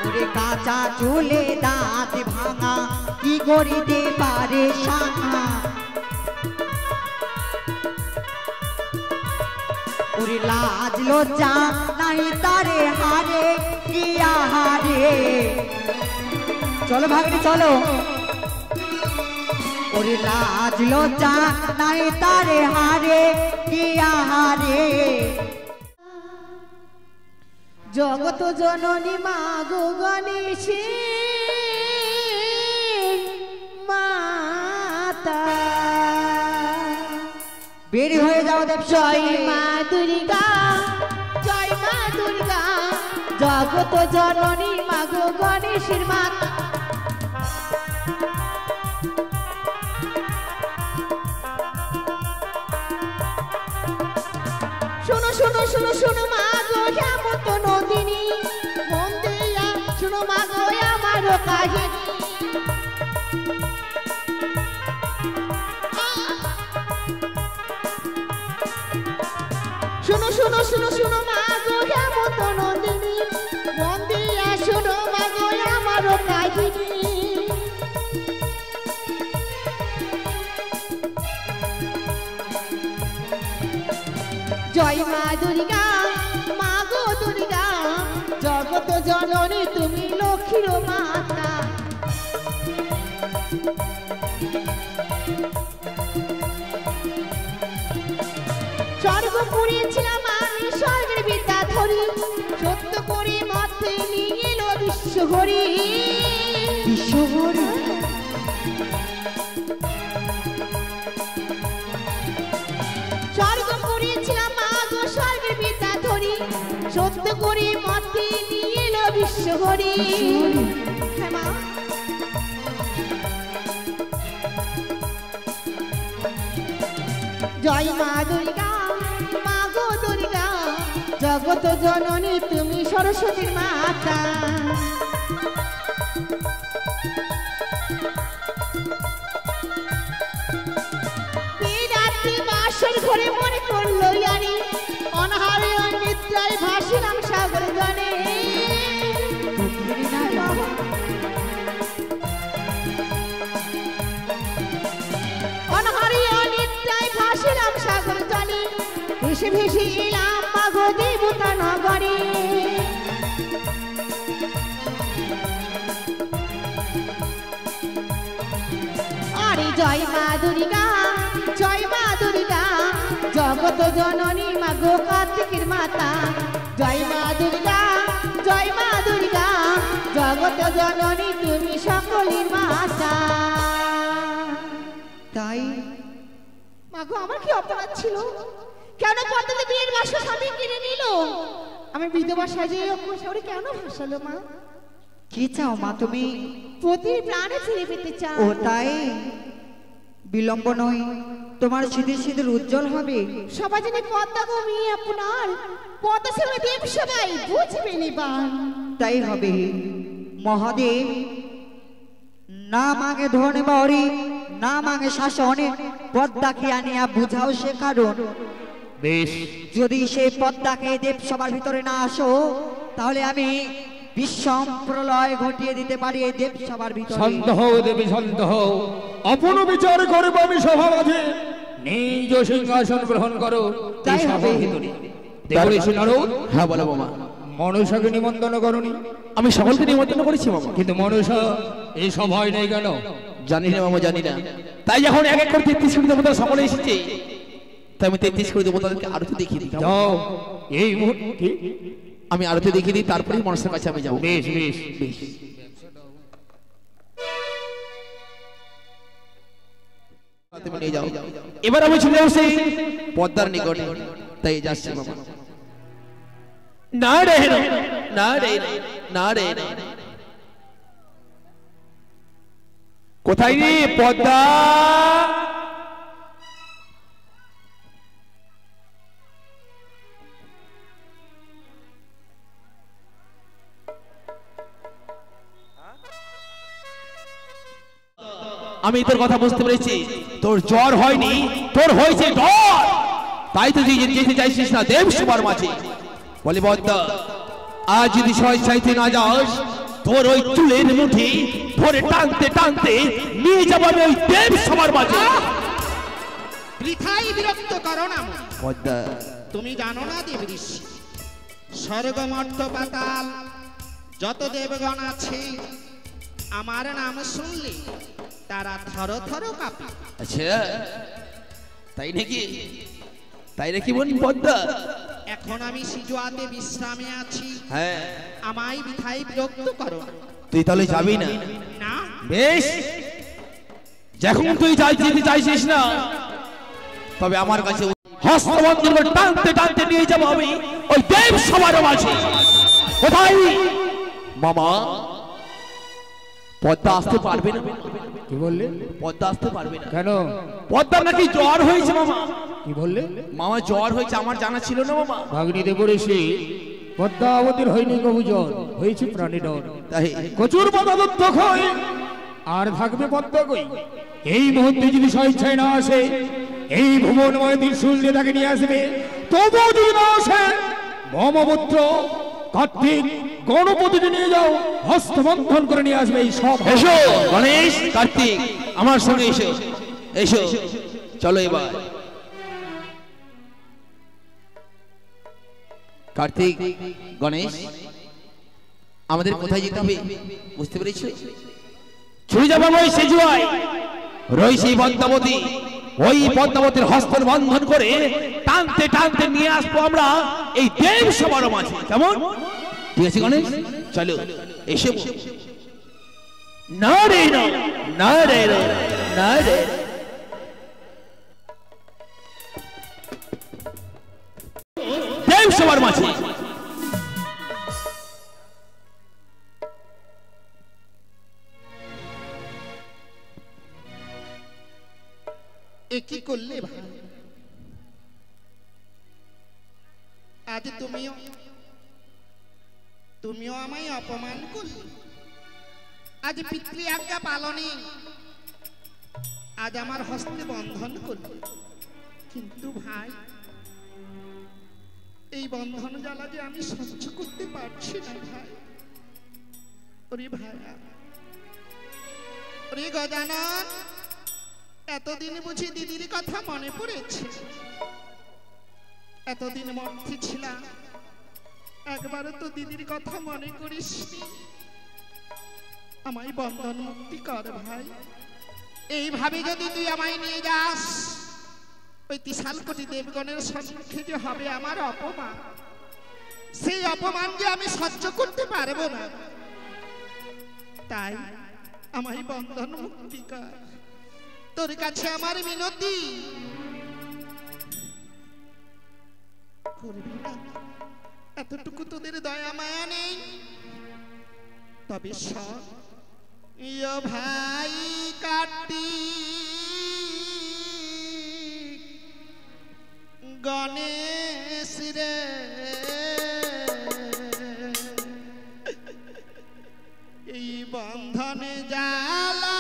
S6: ওরে কাঁচা চুলে দাঁত ভাঙা কি করিতে পারে সাঙা ওরে লাজ লজ্জা নাই তারে হারে কি আহারে চলো ভাগ্নে চলো ওরে লাজ লজ্জা নাই তারে হারে কি আহারে
S3: জগত জননী মা গো গণেশী মাতা
S6: বের হয়ে যাও দেব
S3: জয় মা দুর্গা জয় মা দুর্গা জগত জননী মা গো গণেশের মাতা শোনো শোনো শোনো শোনো মা গো হেমন্ত নদিনী মন দিয়া শোনো মা গো আমার কাহিনী শোনো শোনো শোনো শোনো মা গো হেমন্ত নদিনী মন দিয়া শোনো মা গো আমার কাহিনী জয় মা দুর্গা মা গো দুর্গা জগত জননী তুমি লক্ষ্মীর মাতা স্বর্গপুরী ছিলাম আমি স্বর্গের বিদ্যা ধরি সত্য করে মতে নিয়ে এলো বিশ্বহরি
S6: বিশ্বহরি
S3: স্বর্গপুরী ছিলাম মা গো স্বর্গের বিদ্যা ধরি সত্য করে মতে নিয়ে এলো বিশ্বহরি হ্যাঁ মা জয় মা দুর্গা মা গো দুর্গা জগত জননী তুমি সরস্বতীর মাতা রাত্রি বাসর ঘরে মনে করলো জানি অনহারে নিদ্রায় ভাসিলাম সাগর গানে অনহারে নিদ্রায় ভাসিলাম সাগর গানে ভেসে ভেসে এলাম মাগো দেবতা নগরে আরে জয় মা দুর্গা জয় মা দুর্গা জগত জননী মা গো কার্তিকের মাতা জয় মা দুর্গা জয় মা দুর্গা জগত জননী তুমি সকলের মাতা
S6: তাই
S3: মা গো আমার কি অপরাধ ছিল কেন পদ্মাতে বিয়ের বাসা স্বামী কিনে নিল আমি বিধবা সাজিয়ে অক্ষরে কেন ভাসালো মা
S6: কি চাও মা তুমি
S3: পতির প্রাণে ফিরে পেতে চাও
S6: ও তাই বিলম্ব নয় তোমার সিঁদুর সিঁদুর উজ্জ্বল হবে
S3: সবাই জানে পদ্মা গো মেয়ে আপনার পদ্মা সঙ্গে দেব সবাই বুঝবে নিবান
S6: তাই হবে মহাদেব না মাগে ধন বাড়ি না মাগে শাসনে পদ্মাকে আনিয়া বুঝাও সে কারণ
S4: বেশ
S6: যদি সেই পদ্মাকে দেব সবার ভিতরে না আসো তাহলে আমি বিষম প্রলয় ঘটিয়ে দিতে পারি এই দেব সবার ভিতরে
S4: শান্ত হও দেবী শান্ত হও আপন বিচার করবো আমি সভা মাঝে নিজ সিংহাসন গ্রহণ করো
S6: তাই হবে।
S4: দেখেছি নারদ
S5: হ্যাঁ বলো মামা
S4: মনসাকে নিমন্ত্রণ করনি
S5: আমি সকলকে নিমন্ত্রণ করেছি মামা
S4: কিন্তু মনসা এই সভায় নেই কেন
S5: জানি না মামা জানি না তাই যখন এক এক করে 33 কোটি দেবতা সকলে এসেছে তাই আমি 33 কোটি দেবতাদেরকে আরতি দেখিয়ে দিই
S4: যাও এই মুহূর্তে
S5: আমি আরতি দেখিয়ে দিই তারপরেই মানুষের কাছে আমি যাবো
S4: বেশ বেশ
S5: বেশ তুমি নিয়ে যাও। এবার আমি চলে আসি পদ্মার নিকটে, তাই যাচ্ছি মামা। না রে না রে না রে, কোথায় রে পদ্মা? আমি তোর কথা বুঝতে পেরেছি, তোর জ্বর হয়নি, তোর হয়েছে জ্বর, তাই তো যেতে চাইছিস না দেব সবার মাঝে। বলে পদ্মা, আজ যদি চাইতে না যাস, তোর ওই চুলের মুঠি ধরে টানতে টানতে নিয়ে যাবো আমি ওই দেব সবার মাঝে।
S7: বৃথাই বিরক্ত করো না
S5: পদ্মা,
S7: তুমি জানো না দেব ঋষি, স্বর্গ মর্ত পাতাল যত দেবগণ আছে আমার নাম শুনলে তারা থর থর কাঁপে।
S5: আচ্ছা তাই নাকি? তাই নাকি বোন পদ্মা?
S7: এখন আমি সিজুয়াতে বিশ্রামে আছি,
S5: হ্যাঁ
S7: আমায় বৃথাই বিরক্ত করো না।
S5: তুই তাহলে যাবি না?
S7: না
S5: বেশ, যখন তুই যেতে চাইছিস না, তবে আমার কাছে হস্তবন্ধন করে টানতে টানতে নিয়ে যাবো আমি ওই দেব সবার মাঝে। কোথায় মামা? পদ্মা আসতে পারবে না।
S4: কি বললে?
S5: পদ্মা আসতে পারবে না
S4: কেন?
S5: পদ্মার নাকি জ্বর হয়েছে মামা।
S4: কি বললে?
S5: মামা জ্বর হয়েছে, আমার জানা ছিল না মামা।
S4: ভাগ্নি দেবরেশি, পদ্মাবতীর হয়নি কবু জ্বর, হয়েছে প্রাণী ডর।
S5: তাই
S4: প্রচুর পদার্থ কই আর থাকবে পদ্মা কই? এই মুহূর্তে যদি স্বেচ্ছায় না আসে, এই ভুবনময় ত্রিশূল দিয়ে তাকে নিয়ে আসবে। তবু যদি না আসে, ব্রহ্মপুত্র কার্তিক গণপতিকে নিয়ে যাও, হস্তবন্ধন করে নিয়ে আসবে। এই সব
S5: এসো গণেশ, কার্তিক আমার সঙ্গে এসো, এসো চলো এবার। কার্তিক, গণেশ, আমাদের কোথায় যেতে হবে বুঝতে পেরেছো? ছুটে যাবো ওই সেজুয়ায়, রয়েছে পদ্মাবতী। ওই পদ্মাবতীর হস্তর বন্ধন করে টানতে টানতে নিয়ে আসবো আমরা এই দেব সবার মাঝে। কেমন? ঠিক আছে গণেশ, চলো এসে। না রে না, না রে না রে, দেব সবার মাঝে।
S7: এ কি করলে ভাই? আজ তুমিও আমায় অপমান করলে। আজ পিতৃ আজ্ঞা পালনে আজ আমার হস্তে বন্ধন করলে, কিন্তু ভাই এই বন্ধন জ্বালা যে আমি সহ্য করতে পারছি না ভাই। ওরে ভাই, ওরে গজানন, এতদিন বুঝি দিদির কথা মনে পড়েছে? এতদিন মধ্যে ছিলাম, একবারও তো দিদির কথা মনে করিস। আমায় বন্ধন মুক্তি কর ভাই। এইভাবে যদি তুই আমায় নিয়ে যাস, ওই ৩০ কোটি দেবগণের সম্মুখে যে হবে আমার অপমান, সেই অপমান যে আমি সহ্য করতে পারবো না। তাই আমায় বন্ধন মুক্তি কর। তোর কাছে আমার মিনতি, করবি না? এতটুকু তোদের দয়া মায়া নেই? তবে সব ইয় ভাই কার্তিক গণেশ রে, এই বন্ধনে জ্বালা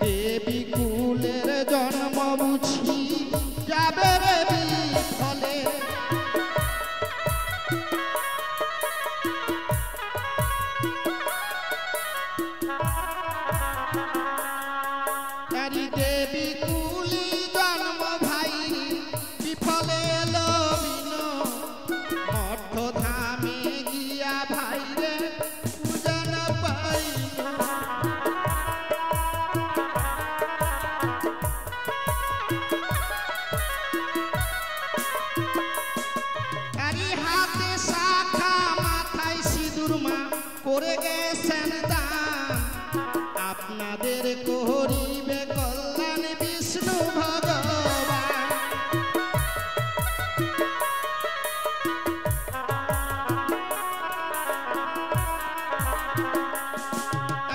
S7: দেবী কুলের জন্ম বুঝি যাবে করে গেছেন দান আপনাদের করিবে কল্যাণ বিষ্ণু ভগবান।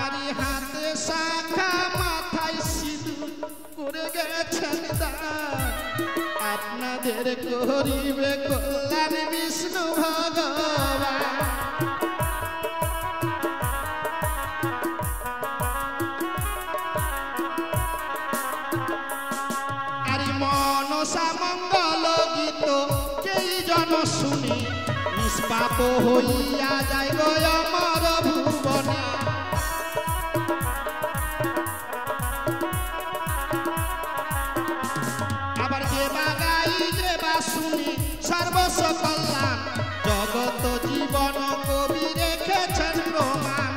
S7: আরে হাতে শাখা মাথায় সিঁদুর করে গেছেন দান আপনাদের করিবে কল্যাণ বিষ্ণু ভগবান। আরে মনসা মঙ্গল গীত যেই জন শুনি নিষ্পাপ হইয়া যায় গো অমর ভুবনে। আবার যে বা গাই যে বা শুনি সর্বস্ব কল্যাণ জগত জীবন কবি রেখেছেন প্রমাণ।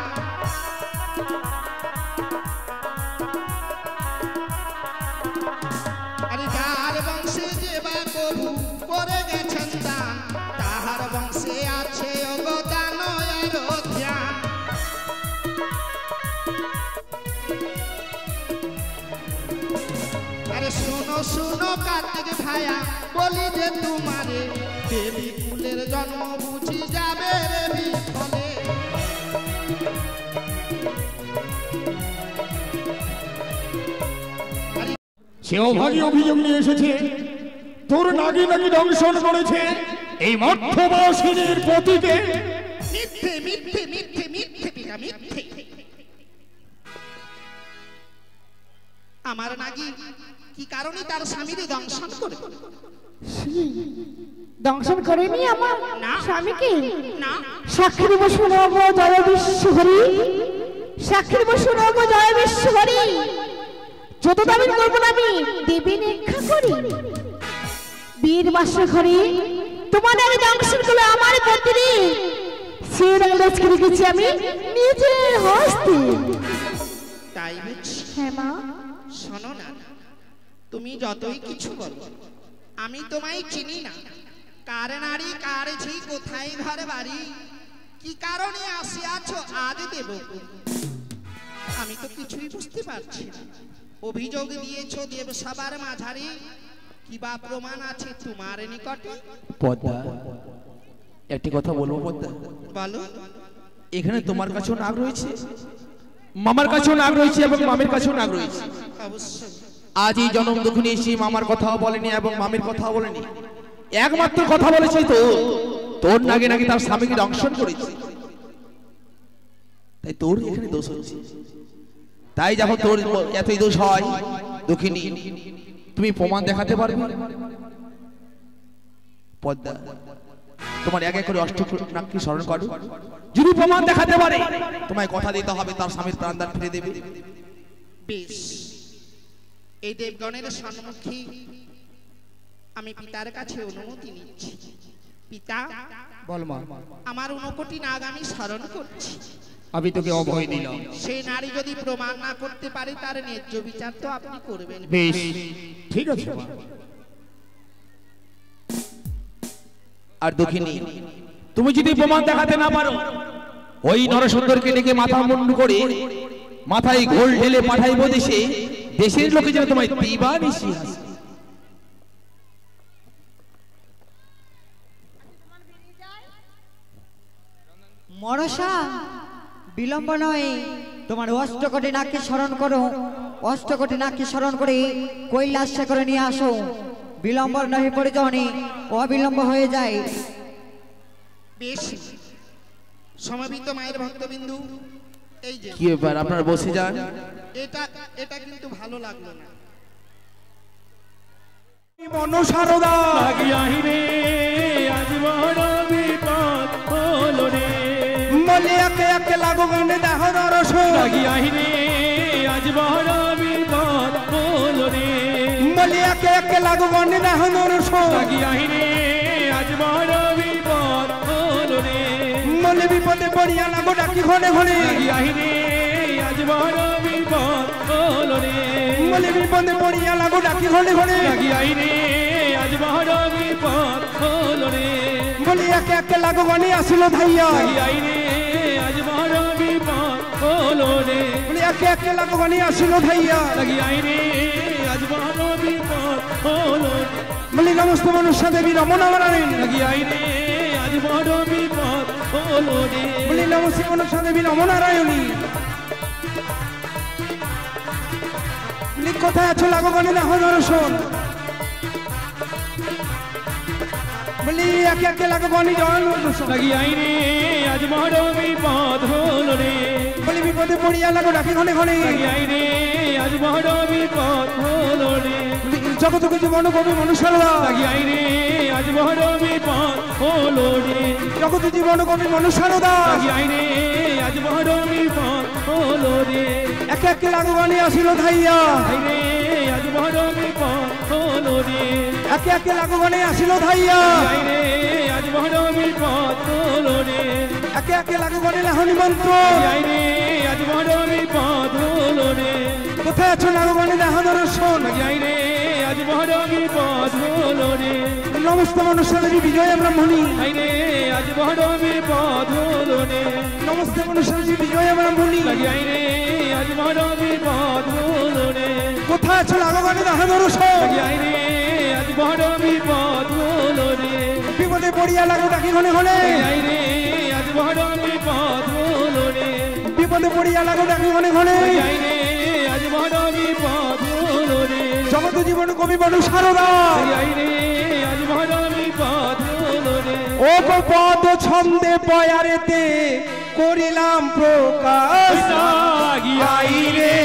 S7: আরে যার বংশে যে বা কবু করে গেছেন দান তাহার বংশে আছে অবদান আর ধ্যান। আরে শুনো শুনো কার্তিক ভাইয়া বলি যে তোমারে দেবী কুলের জন্ম বুঝি যাবে রে বিফলে।
S4: সে অভাগী অভিযোগ নিয়ে এসেছে তোর নাগি নাকি দংশন করেছে এই মধ্যবাসিনীর পতিকে।
S7: মিথ্যে মিথ্যে মিথ্যে মিথ্যে পিতা মিথ্যে। আমার নাগি কি কারণে তার স্বামীর দংশন করে?
S3: দংশন করেনি আমার
S7: না।
S3: স্বামীকে?
S7: না।
S3: সাক্ষী দেব শুনব জয় বিশ্বহরি, সাক্ষী দেব শুনব জয় বিশ্বহরি। যত দাবি করবো না আমি দেবী নিক্ষা করি। বীর বাস ঘরে তোমার আগে দংশন করলো আমার পত্নী, সে রাজকে রেখেছি আমি নিজের হস্তে।
S7: তাই বুঝছি।
S3: হ্যাঁ মা।
S7: শোনো না, তুমি যতই কিছু বলো আমি তোমায় চিনি না। কার নারী কার ঝি কোথায় ঘর বাড়ি কি কারণে আসিয়াছ আজ দেব আমি তো কিছুই বুঝতে পারছি না। অভিযোগ দিয়েছো দেব সবার মাঝারি কি বা প্রমাণ আছে তোমার নিকটে?
S5: পদ্মা একটি কথা বলবো পদ্মা?
S7: বলো।
S5: এখানে তোমার কাছেও নাগ রয়েছে, মামার কাছেও নাগ রয়েছে এবং মামির কাছেও নাগ রয়েছে।
S7: অবশ্যই।
S5: আজ এই জন্ম দুঃখিনী এসে মামার কথাও বলেনি এবং মামির কথাও বলেনি, একমাত্র কথা বলেছি তো তোর নাগে নাকি তার স্বামীকে দংশন করেছে। তাই তোর এখানে দোষ হচ্ছে। তাই যখন তোর এতই দোষ হয় দুঃখিনী তুমি প্রমাণ দেখাতে পারবে? পদ্মা তোমার এক এক করে অষ্টনাগকে স্মরণ করো, যদি প্রমাণ দেখাতে পারে তোমায় কথা দিতে হবে তার স্বামীর প্রাণদান ফিরে দেবে।
S7: বেশ, এই দেবগণের সম্মুখে আমি পিতার কাছে অনুমতি নিচ্ছি। পিতা
S4: বল মা।
S7: আমার 69 কোটি নাগ আমি স্মরণ করছি।
S4: আমি তোকে অভয় দিলাম।
S7: সেই নারী যদি প্রমাণ না করতে পারে তার ন্যায্য বিচার তো আপনি করবেন।
S4: বেশ ঠিক আছে মা।
S5: আর দক্ষিণী তুমি যদি প্রমাণ দেখাতে না পারো ওই নরসুন্দরকে ডেকে মাথা মুন্ডু করে মাথায় ঘোল ঢেলে পাঠাইব দেশে, দেশের লোকে যেন তোমায় দিবানিশি হাসে।
S6: মনসা বিলম্ব নয়, তোমার অষ্টকোটি নাককে স্মরণ করো, অষ্টকোটি নাককে স্মরণ করে কৈলাসে করে নিয়ে আসো। বিলম্ব নহে পরিজনে অবিলম্ব হয়ে যায়।
S7: বেশ, সমবেত মায়ের ভক্তবিন্দু, এই যে
S5: কি ব্যাপার আপনারা বসে যান।
S7: এটা কিন্তু ভালো লাগলো না।
S5: মনসারদা
S8: লাগিয়াহিরে আজ বড় বিপদ হলো রে,
S5: বলে একে একে লাগো গানে দেহ নরস।
S8: লাগিয়াহিরে আজ বড় বিপদ হলো রে,
S5: বলে একে একে লাগো গানে দেহ নরস।
S8: লাগিয়াহিরে আজ বড় বিপদ হলো রে,
S5: মনে বিপদে পড়িয়া লাগো ডাকি ঘনে ঘনে।
S8: লাগিয়াহিরে আজ বড় বিপদ হলো রে,
S5: মনে বিপদে পড়িয়া লাগো ডাকি ঘনে ঘনে।
S8: লাগিয়াহিরে আজ বড় বিপদ হলো রে,
S5: বলে একে একে লাগো গানে আসিল ধাইয়া।
S8: লাগিয়াহিরে আজ বড় হলো রে
S9: বলি একে একে লাগবানি আসিল ধাইয়া
S8: লাগি আইরে আজ বড় বিপদ হলো রে
S9: বলি নমস্ত মনুষ্য দেবী রমনা নারায়ণ
S8: লাগি আইরে আজ বড় বিপদ হলো রে
S9: বলি নমস্ত মনুষ্য দেবী রমনা নারায়ণী বলি কোথায় আছো লাগবানি না দর্শন বলি একে একে লাগবানি জন
S8: লাগি আইরে আজ বড় বিপদ হলো রে
S9: বলি বিপদে পড়িয়া লাগো ডাকি ঘনে ঘনে
S8: লাগি আইরে আজ বড় বিপদ হলো রে
S9: জগৎকে জীবন কবি মনুষ্যরা
S8: লাগি আইরে আজ বড় বিপদ হলো রে
S9: জগৎ জীবন কবি মনুষ্যরা
S8: লাগি আইরে আজ বড় বিপদ হলো রে
S9: একে একে লাগবানি আসিল ধাইয়া
S8: আইরে আজ বড় বিপদ হলো রে
S9: একে একে লাগবানি আসিল ধাইয়া
S8: আইরে আজ বড় বিপদ হলো রে
S9: একে একে লাগবানি লাহনি মন্ত্র
S8: আইরে আজ বড় বিপদ হলো রে
S9: কোথায় আছো লাগবানি লাহ দর্শন
S8: আইরে আজ বড় বিপদ হলো রে
S9: নমস্ত মনুষ্য দেবী বিজয়া ব্রাহ্মণী
S8: আইরে আজ বড় বিপদ হলো রে
S9: নমস্তে মনুষ্য দেবী বিজয়া ব্রাহ্মণী
S8: আইরে আজ বড় বিপদ হলো রে
S9: কোথায় আছো লাগবানি লাহ দর্শন
S8: আইরে আজ বড় বিপদ হলো রে
S9: বিপদে পড়িয়া লাগো ডাকি ঘনে ঘনে
S8: আইরে আজ বড় বিপদ হলো রে
S9: বিপদে পড়িয়া লাগো ডাকি ঘনে ঘনে
S8: আইরে আজ বড় বিপদ হলো রে
S9: জগৎ জীবন কবি মনুষ্যরা
S8: আইরে আজ বড় বিপদ হলো রে
S9: ও পদ ছন্দে পয়ারেতে করিলাম প্রকাশ
S8: আইরে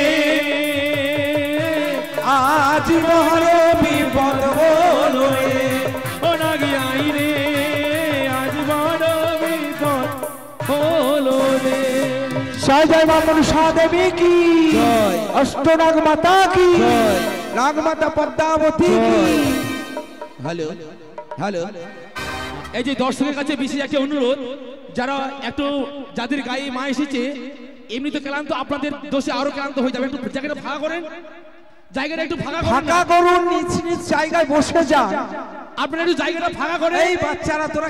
S9: আজ বড় বিপদ হলো রে
S8: ও নাগি আইরে আজ বড় বিপদ হলো রে
S9: জয় জয় মা মনসা দেবী কি
S5: জয়।
S9: অষ্টনাগ মাতা কি
S5: জয়।
S9: নাগ মাতা পদ্মাবতী কি
S5: হ্যালো হ্যালো
S8: এই যে দর্শকের কাছে বিশেষ একটা অনুরোধ, যারা একটু যাদের গায়ে মা এসেছে এমনি তো ক্লান্ত, আপনাদের দোষে আরো ক্লান্ত হয়ে যাবে, একটু জায়গাটা ফাঁকা করেন, জায়গাটা একটু ফাঁকা করেন
S9: ফাঁকা
S8: না।
S9: করুন, নিজ নিজ জায়গায় বসে যান।
S8: আপনারা একটু জায়গাটা ফাঁকা করেন।
S9: এই বাচ্চারা তোরা